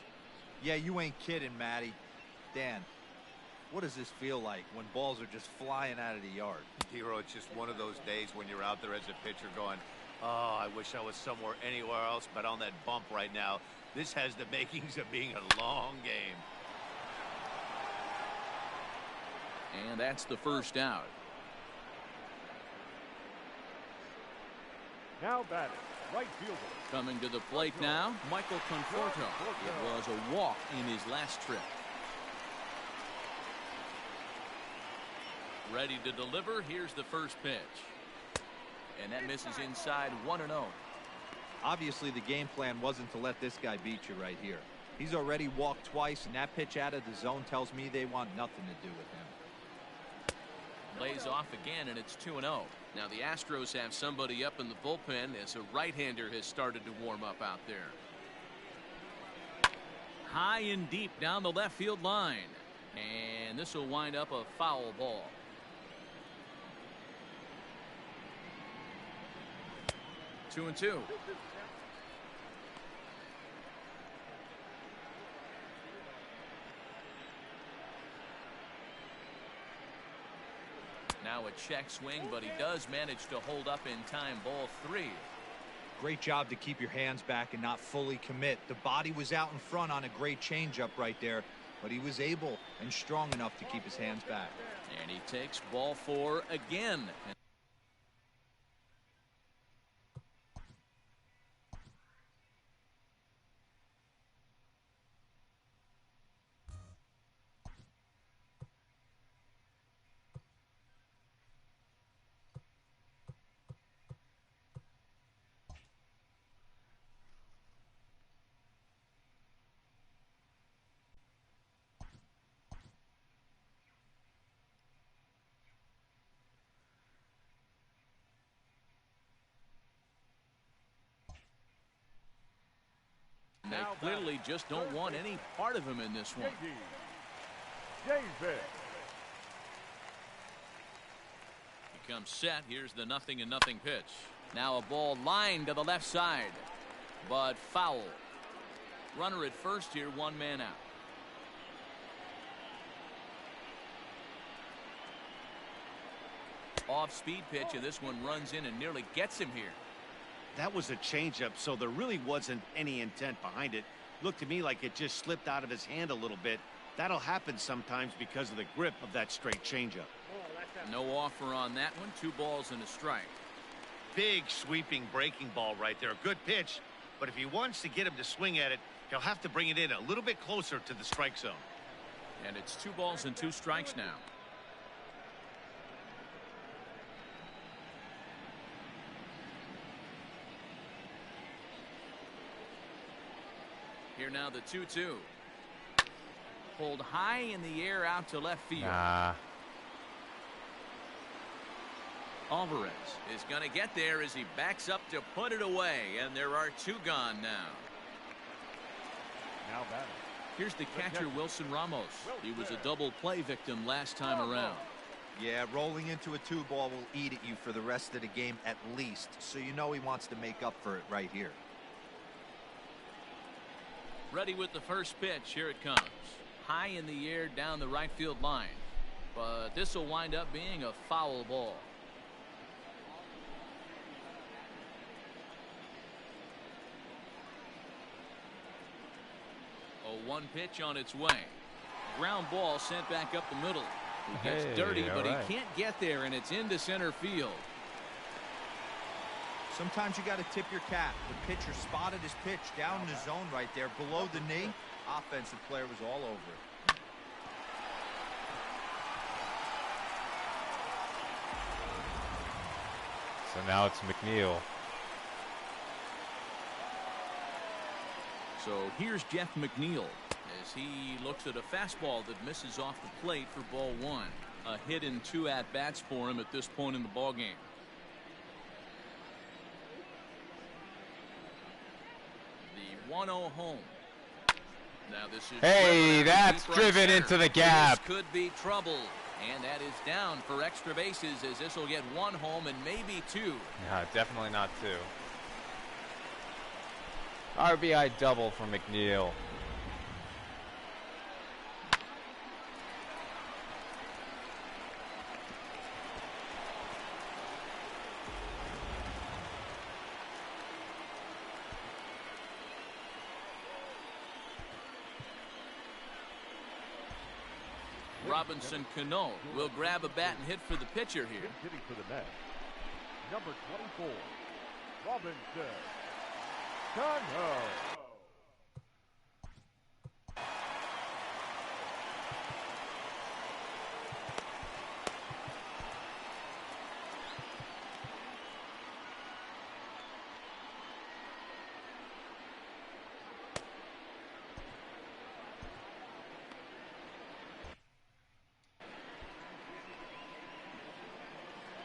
Yeah, you ain't kidding, Matty. Dan, what does this feel like when balls are just flying out of the yard?
Hero, it's just one of those days when you're out there as a pitcher going, oh, I wish I was somewhere anywhere else but on that bump right now. This has the makings of being a long game.
And that's the first out.
Now batting, right fielder.
Coming to the plate now, Michael Conforto. It was a walk in his last trip. Ready to deliver. Here's the first pitch. And that misses inside 1-0.
Obviously, the game plan wasn't to let this guy beat you right here. He's already walked twice, and that pitch out of the zone tells me they want nothing to do with him.
Lays off again, and it's 2-0. Now the Astros have somebody up in the bullpen as a right-hander has started to warm up out there. High and deep down the left field line. And this will wind up a foul ball. Two and two. Now a check swing, but he does manage to hold up in time. Ball 3.
Great job to keep your hands back and not fully commit. The body was out in front on a great changeup right there, but he was able and strong enough to keep his hands back.
And he takes ball 4 again. They clearly just don't want any part of him in this one.
Davis.
He comes set. Here's the 0-0 pitch. Now a ball lined to the left side, but foul. Runner at first here, 1 man out. Off-speed pitch, and this one runs in and nearly gets him here.
That was a changeup, so there really wasn't any intent behind it. Looked to me like it just slipped out of his hand a little bit. That'll happen sometimes because of the grip of that straight changeup.
No offer on that one. 2 balls and a strike.
Big sweeping breaking ball right there. Good pitch, but if he wants to get him to swing at it, he'll have to bring it in a little bit closer to the strike zone.
And it's 2 balls and 2 strikes now. Here now the 2-2. Pulled high in the air out to left field. Alvarez is going to get there as he backs up to put it away, and there are 2 gone now.
Now batting.
Here's the catcher, Wilson Ramos. He was a double play victim last time around.
Yeah, rolling into a 2-ball will eat at you for the rest of the game at least, so you know he wants to make up for it right here.
Ready with the first pitch. Here it comes. High in the air down the right field line. But this will wind up being a foul ball. A 1 pitch on its way. Ground ball sent back up the middle. He gets dirty, but he can't get there, and it's into center field.
Sometimes you got to tip your cap. The pitcher spotted his pitch down in the zone right there below the knee. Offensive player was all over it.
So now it's McNeil.
So here's Jeff McNeil as he looks at a fastball that misses off the plate for ball 1. A hit in 2 at-bats for him at this point in the ballgame. The 1-0 home. Now this is
that's driven into the gap.
This could be trouble, and that is down for extra bases as this will get 1 home and maybe 2.
Yeah, definitely not 2. RBI double for McNeil.
Robinson Cano will grab a bat and hit for the pitcher here.
Hitting for the Mets. Number 24, Robinson Cano.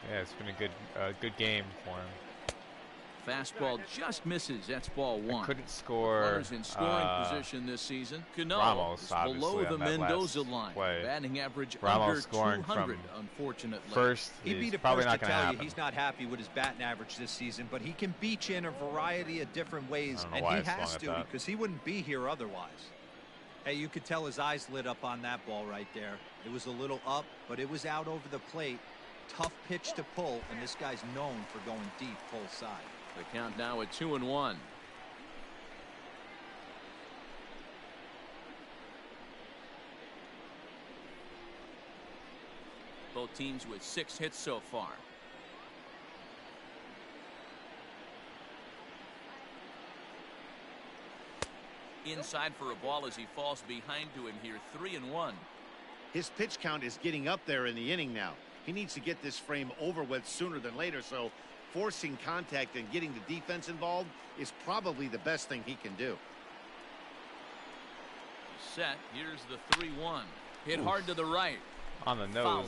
Yeah, it's been a good game for him.
Fastball just misses. That's ball 1.
Couldn't score.
Runners in scoring position this season. Cano
Ramos,
is below the Mendoza line. Batting average
Ramos
under 200, unfortunately.
First,
He'd be the first to tell you he's not happy with his batting average this season, but he can beat you in a variety of different ways, and he has to because he wouldn't be here otherwise. Hey, you could tell his eyes lit up on that ball right there. It was a little up, but it was out over the plate. Tough pitch to pull, and this guy's known for going deep pull side.
The count now at 2-1. Both teams with 6 hits so far. Inside for a ball as he falls behind to him here. 3-1.
His pitch count is getting up there in the inning now. He needs to get this frame over with sooner than later, so forcing contact and getting the defense involved is probably the best thing he can do.
Set. Here's the 3-1. Hit hard to the right.
On the nose.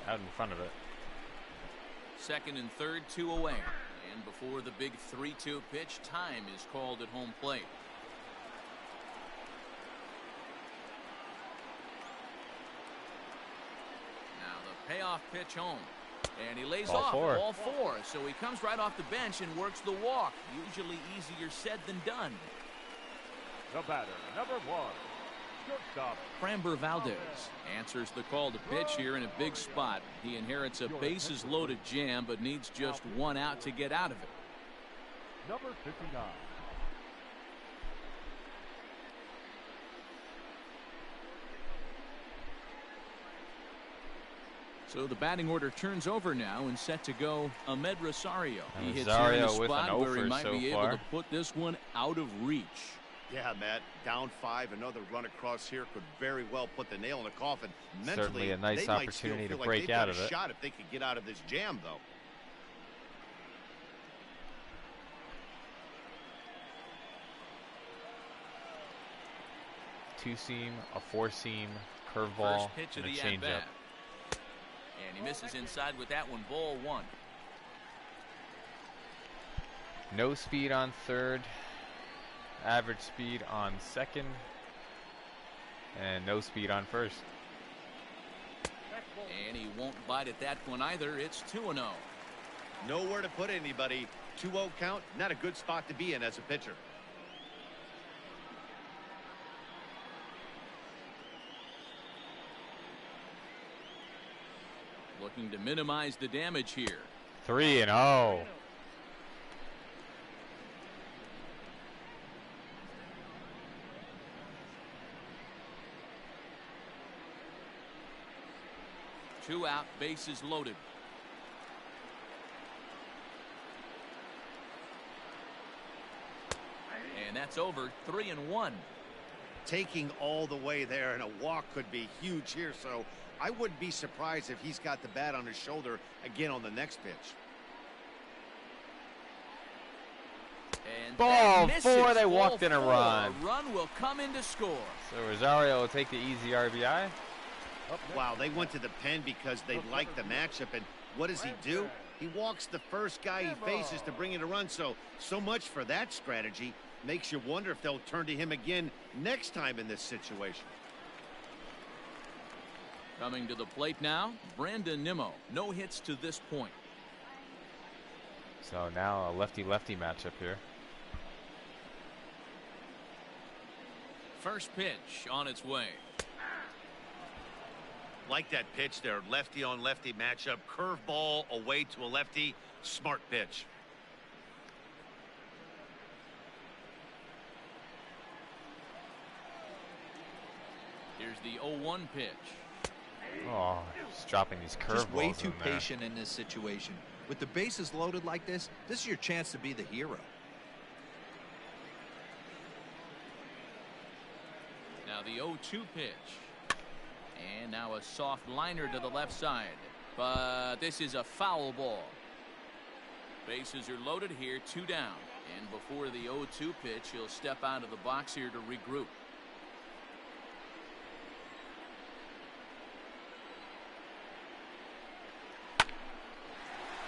Foul.
Out in front of it.
Second and third, 2 away. And before the big 3-2 pitch, time is called at home plate. Payoff pitch home, and he lays off all 4. So he comes right off the bench and works the walk. Usually easier said than done.
The batter, number 1, Shortstop.
Framber Valdez answers the call to pitch here in a big spot. He inherits a bases-loaded jam, but needs just one out to get out of it.
Number 59.
So the batting order turns over now and set to go Ahmed Rosario. He hits here in
Rosario
a
with an
spot where he
over
might
so
be able
far.
to put this one out of reach.
Yeah, Matt, down 5, another run across here could very well put the nail in the coffin. Mentally,
Certainly a nice
they might still
opportunity to
feel like
break
they've got
out
a
of it.
shot if they could get out of this jam, though.
Two-seam, a four-seam, curveball,
First pitch of
and a
the
changeup.
at-bat. And he misses inside with that one, ball 1.
No speed on third, average speed on second, and no speed on first.
And he won't bite at that one either. It's 2-0.
Nowhere to put anybody. 2-0 count, not a good spot to be in as a pitcher.
Looking to minimize the damage here.
3-0.
Two out, bases loaded. And that's over. 3-1.
Taking all the way there, and a walk could be huge here, so I wouldn't be surprised if he's got the bat on his shoulder again on the next pitch.
And
Ball
that
4,
misses.
they
Ball
walked in a
4.
run.
Run will come in to score.
So Rosario will take the easy RBI.
Wow, they went to the pen because they liked the matchup, and what does he do? He walks the first guy he faces to bring in a run, so much for that strategy. Makes you wonder if they'll turn to him again next time in this situation.
Coming to the plate now, Brandon Nimmo. No hits to this point.
So now a lefty-lefty matchup here.
First pitch on its way.
Like that pitch there, lefty on lefty matchup, curveball away to a lefty, smart pitch.
Here's the 0-1 pitch.
Oh, just dropping these curveballs.
Just way too
in there.
patient in this situation. With the bases loaded like this is your chance to be the hero.
Now the 0-2 pitch. And now a soft liner to the left side. But this is a foul ball. Bases are loaded here, 2 down. And before the 0-2 pitch, he'll step out of the box here to regroup.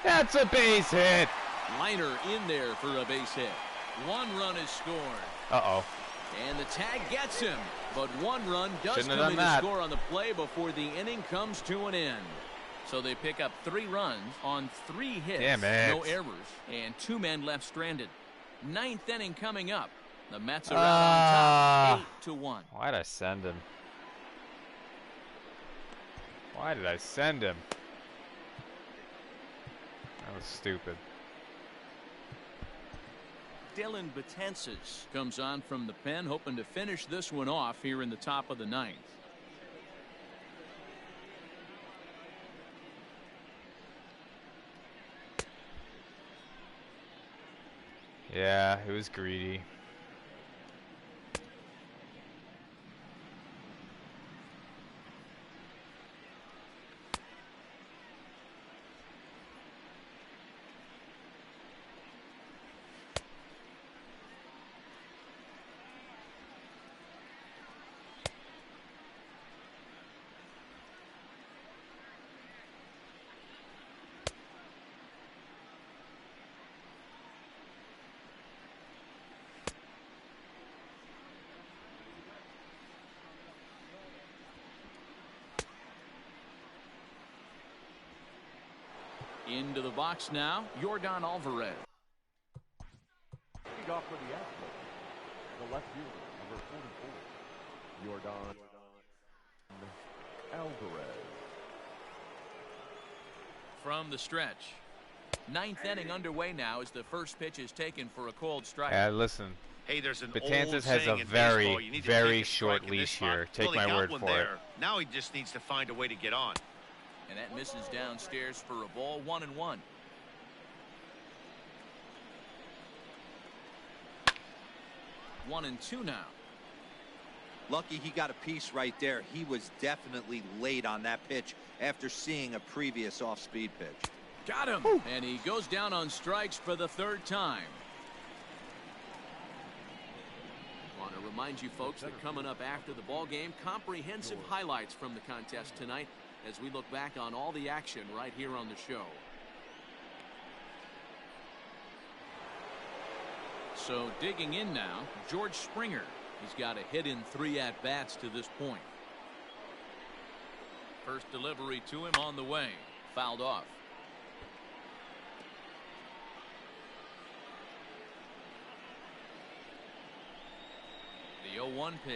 That's a base hit.
Liner in there for a base hit. 1 run is scored.
Uh-oh.
And the tag gets him. But 1 run does
Shouldn't have
come
done
in to
that.
score on the play before the inning comes to an end. So they pick up 3 runs on 3 hits.
Damn it.
No errors. And 2 men left stranded. 9th inning coming up. The Mets are out on top 8-1.
Why did I send him? Why did I send him? That was stupid.
Dylan Betances comes on from the pen, hoping to finish this one off here in the top of the 9th.
Yeah, it was greedy.
Into the box now, Yordan Alvarez.
Leading off for the Astros, the left fielder, number 44. Jordan Alvarez.
From the stretch. Ninth inning underway now as the first pitch is taken for a called strike.
Yeah, listen.
Hey, there's an
Betances
old
has
saying
a
in
very,
baseball, you need to
very
take a
short
strike in this
leash
spot.
here. Take
Well, he
my
got
word
one
for
there.
it.
Now he just needs to find a way to get on.
And that misses downstairs for a ball, 1-1. One and two now.
Lucky he got a piece right there. He was definitely late on that pitch after seeing a previous off-speed pitch.
Got him. And he goes down on strikes for the third time. Want to remind you folks that coming up after the ball game, comprehensive highlights from the contest tonight as we look back on all the action right here on the show. So digging in now, George Springer. He's got a hit in 3 at-bats to this point. First delivery to him on the way. Fouled off. The 0-1 pitch.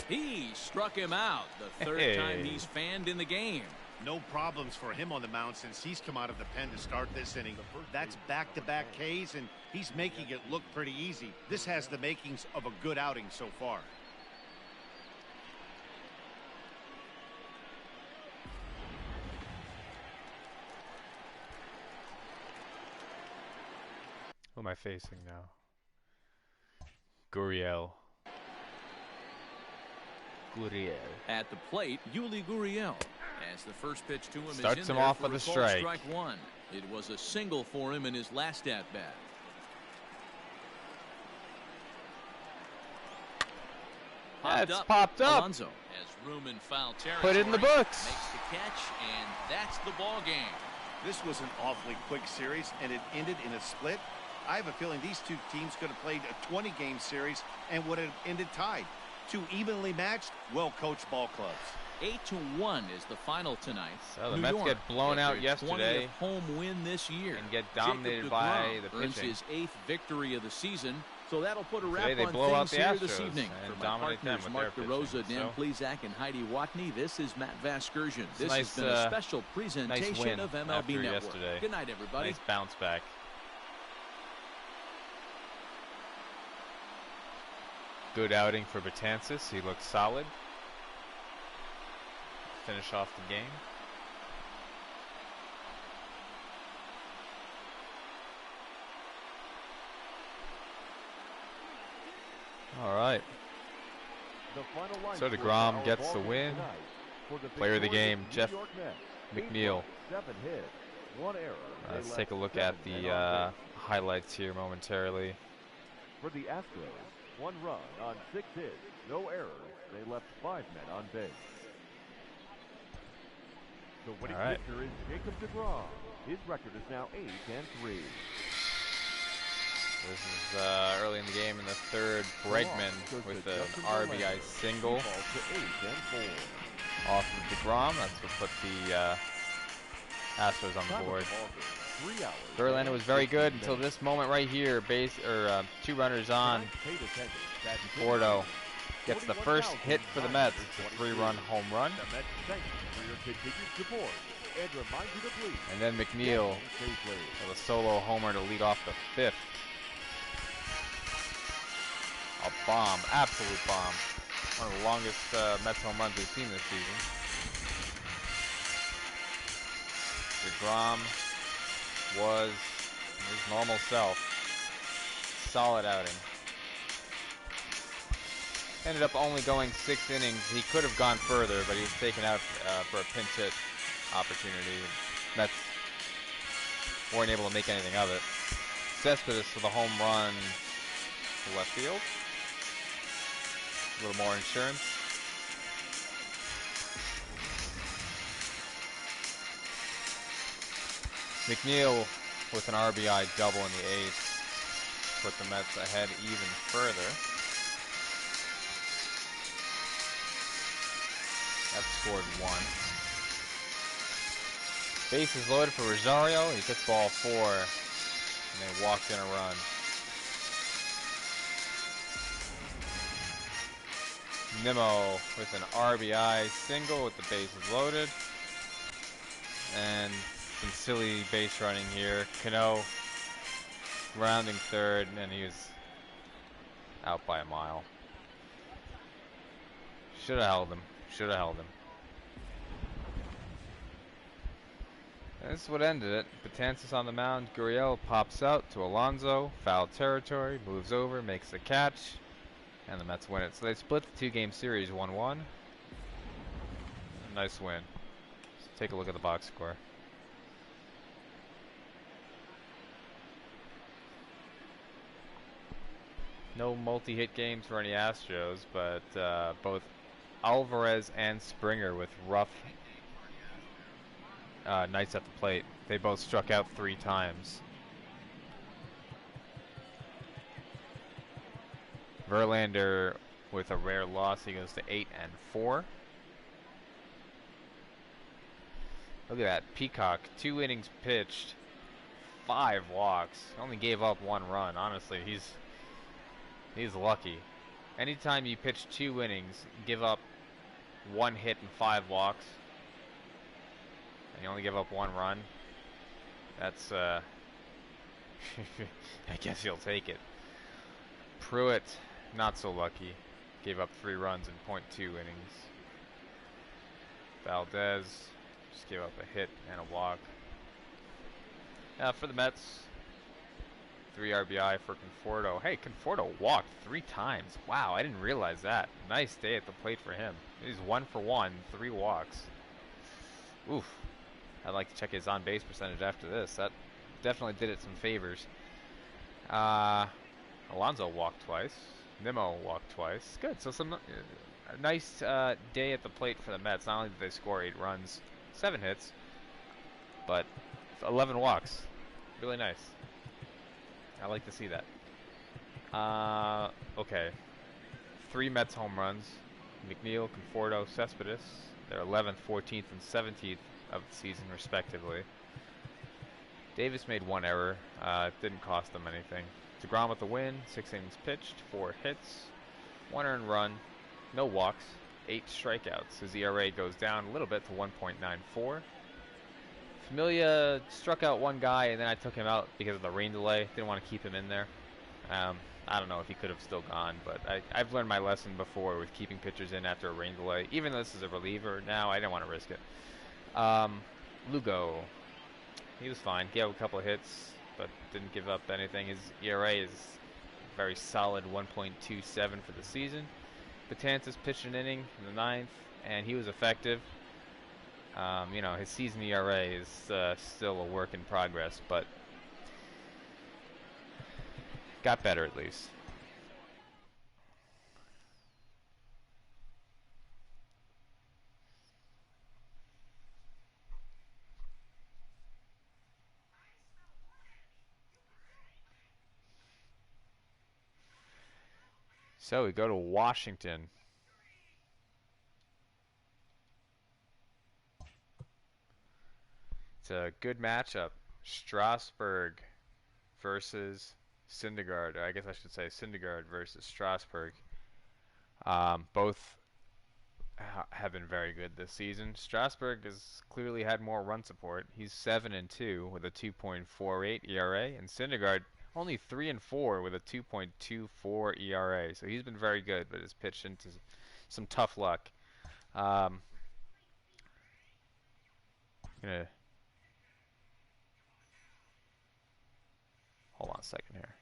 He struck him out. The third time he's fanned in the game.
No problems for him on the mound since he's come out of the pen to start this inning. That's back-to-back Ks, and he's making it look pretty easy. This has the makings of a good outing so far.
Who am I facing now? Gurriel.
At the plate, Yuli Gurriel. As the first pitch to him
Starts
is in
him
there
off
for
with a
called
strike.
Strike one. It was a single for him in his last at bat.
That's popped up.
Alonso has room in foul territory.
Put it in the books.
Makes the catch, and that's the ball game.
This was an awfully quick series, and it ended in a split. I have a feeling these two teams could have played a 20-game series and would have ended tied. Two evenly matched, well-coached ball clubs.
8-1 is the final tonight.
So the
New
Mets
York
get blown
get
out
their
yesterday
20th home win this year
and get
Jacob
dominated
deGrom
by the
earns
pitching.
his 8th victory of the season. So that'll put a wrap
Today they
on
blow out
things
the
here this
Astros
evening.
and
For my
dominate them
partners,
with
Mark
their
DeRosa,
pitching.
Dan
So-
Plezak, and Heidi Watney, this is Matt Vasgersian.
It's
This
nice,
has been a special
nice
presentation
win
of MLB
after
Network.
yesterday.
Good night, everybody.
Nice bounce back. Good outing for Betances. He looks solid. Finish off the game. All right. So deGrom gets the win. Player of the game, Jeff McNeil.
7 hits, 1 error.
Let's take a look at the highlights here momentarily.
For the Astros, 1 run on 6 hits, no errors. They left 5 men on base. The winning
All right.
pitcher is Jacob deGrom. His record is now 8-3.
This is early in the game in the third. Bregman with an RBI single
Falls to 8-4.
off of deGrom. That's what put the Astros on the board.
3 hours.
Verlander was very good until this moment right here. 2 runners on. Bordeaux gets the first hit for the Mets. It's a 3-run home run.
The Mets thank you for your continued support and remind you to please.
And then McNeil
safely.
with a solo homer to lead off the 5th. A bomb, absolute bomb. One of the longest Mets home runs we've seen this season. deGrom was his normal self. Solid outing. Ended up only going 6 innings. He could have gone further, but he was taken out for a pinch hit opportunity. Mets weren't able to make anything of it. Cespedes for the home run to left field. A little more insurance. McNeil with an RBI double in the 8th. Put the Mets ahead even further. That scored 1. Bases loaded for Rosario. He gets ball 4, and they walked in a run. Nimmo with an RBI single with the bases loaded. And some silly base running here. Cano rounding third, and he was out by a mile. Should have held him. Should have held him. This is what ended it. Betances on the mound. Gurriel pops out to Alonso. Foul territory. Moves over. Makes the catch. And the Mets win it. So they split the 2-game series 1-1. Nice win. Let's take a look at the box score. No multi-hit games for any Astros, but both Alvarez and Springer with rough nights at the plate. They both struck out 3 times. Verlander with a rare loss. He goes to 8-4. Look at that. Peacock, 2 innings pitched, 5 walks. Only gave up 1 run. Honestly, he's lucky. Anytime you pitch 2 innings, give up 1 hit and 5 walks, and you only give up 1 run, that's I guess you'll take it. Pruitt, not so lucky. Gave up 3 runs in .2 innings. Valdez just gave up a hit and a walk. For the Mets, 3 RBI for Conforto. Hey, Conforto walked 3 times. Wow, I didn't realize that. Nice day at the plate for him. He's 1 for 1, 3 walks. Oof. I'd like to check his on-base percentage after this. That definitely did it some favors. Alonso walked twice. Nimmo walked twice. Good. So some a nice day at the plate for the Mets. Not only did they score 8 runs, 7 hits, but 11 walks. Really nice. I like to see that. Okay. 3 Mets home runs. McNeil, Conforto, Cespedes. They're 11th, 14th, and 17th of the season, respectively. Davis made 1 error. Didn't cost them anything. deGrom with the win. 6 innings pitched, 4 hits, 1 earned run, no walks, 8 strikeouts. His ERA goes down a little bit to 1.94. Familia struck out 1 guy, and then I took him out because of the rain delay. Didn't want to keep him in there. I don't know if he could have still gone, but I've learned my lesson before with keeping pitchers in after a rain delay. Even though this is a reliever now, I didn't want to risk it. Lugo, he was fine. Gave up a couple of hits, but didn't give up anything. His ERA is very solid, 1.27 for the season. Betances pitched an inning in the 9th, and he was effective. You know, his season ERA is still a work in progress, but got better at least. So we go to Washington. It's a good matchup. Strasburg versus Syndergaard. Or I guess I should say Syndergaard versus Strasburg. Both have been very good this season. Strasburg has clearly had more run support. He's 7-2 with a 2.48 ERA, and Syndergaard only 3-4 with a 2.24 ERA. So he's been very good, but has pitched into some tough luck. Gonna hold on a second here.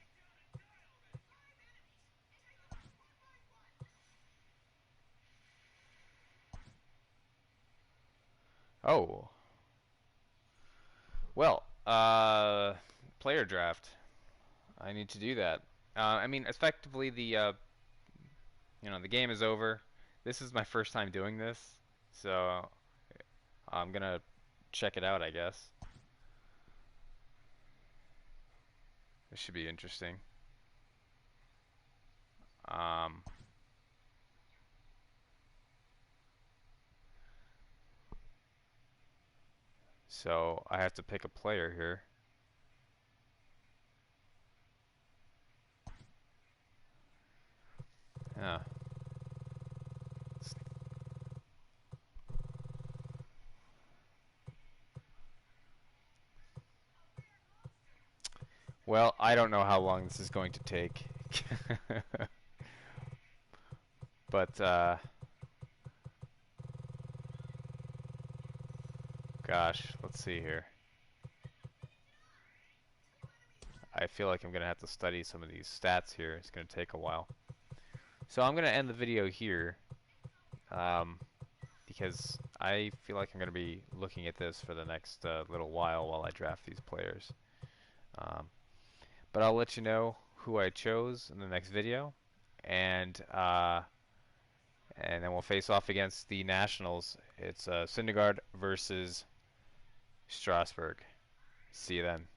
Oh. Well, player draft. I need to do that. I mean, effectively, the game is over. This is my first time doing this, so I'm gonna check it out, I guess. This should be interesting. So I have to pick a player here. Yeah. Well, I don't know how long this is going to take. But, gosh, let's see here. I feel like I'm going to have to study some of these stats here. It's going to take a while. So I'm going to end the video here because I feel like I'm going to be looking at this for the next little while I draft these players. But I'll let you know who I chose in the next video. And then we'll face off against the Nationals. It's Syndergaard versus Strasburg. See you then.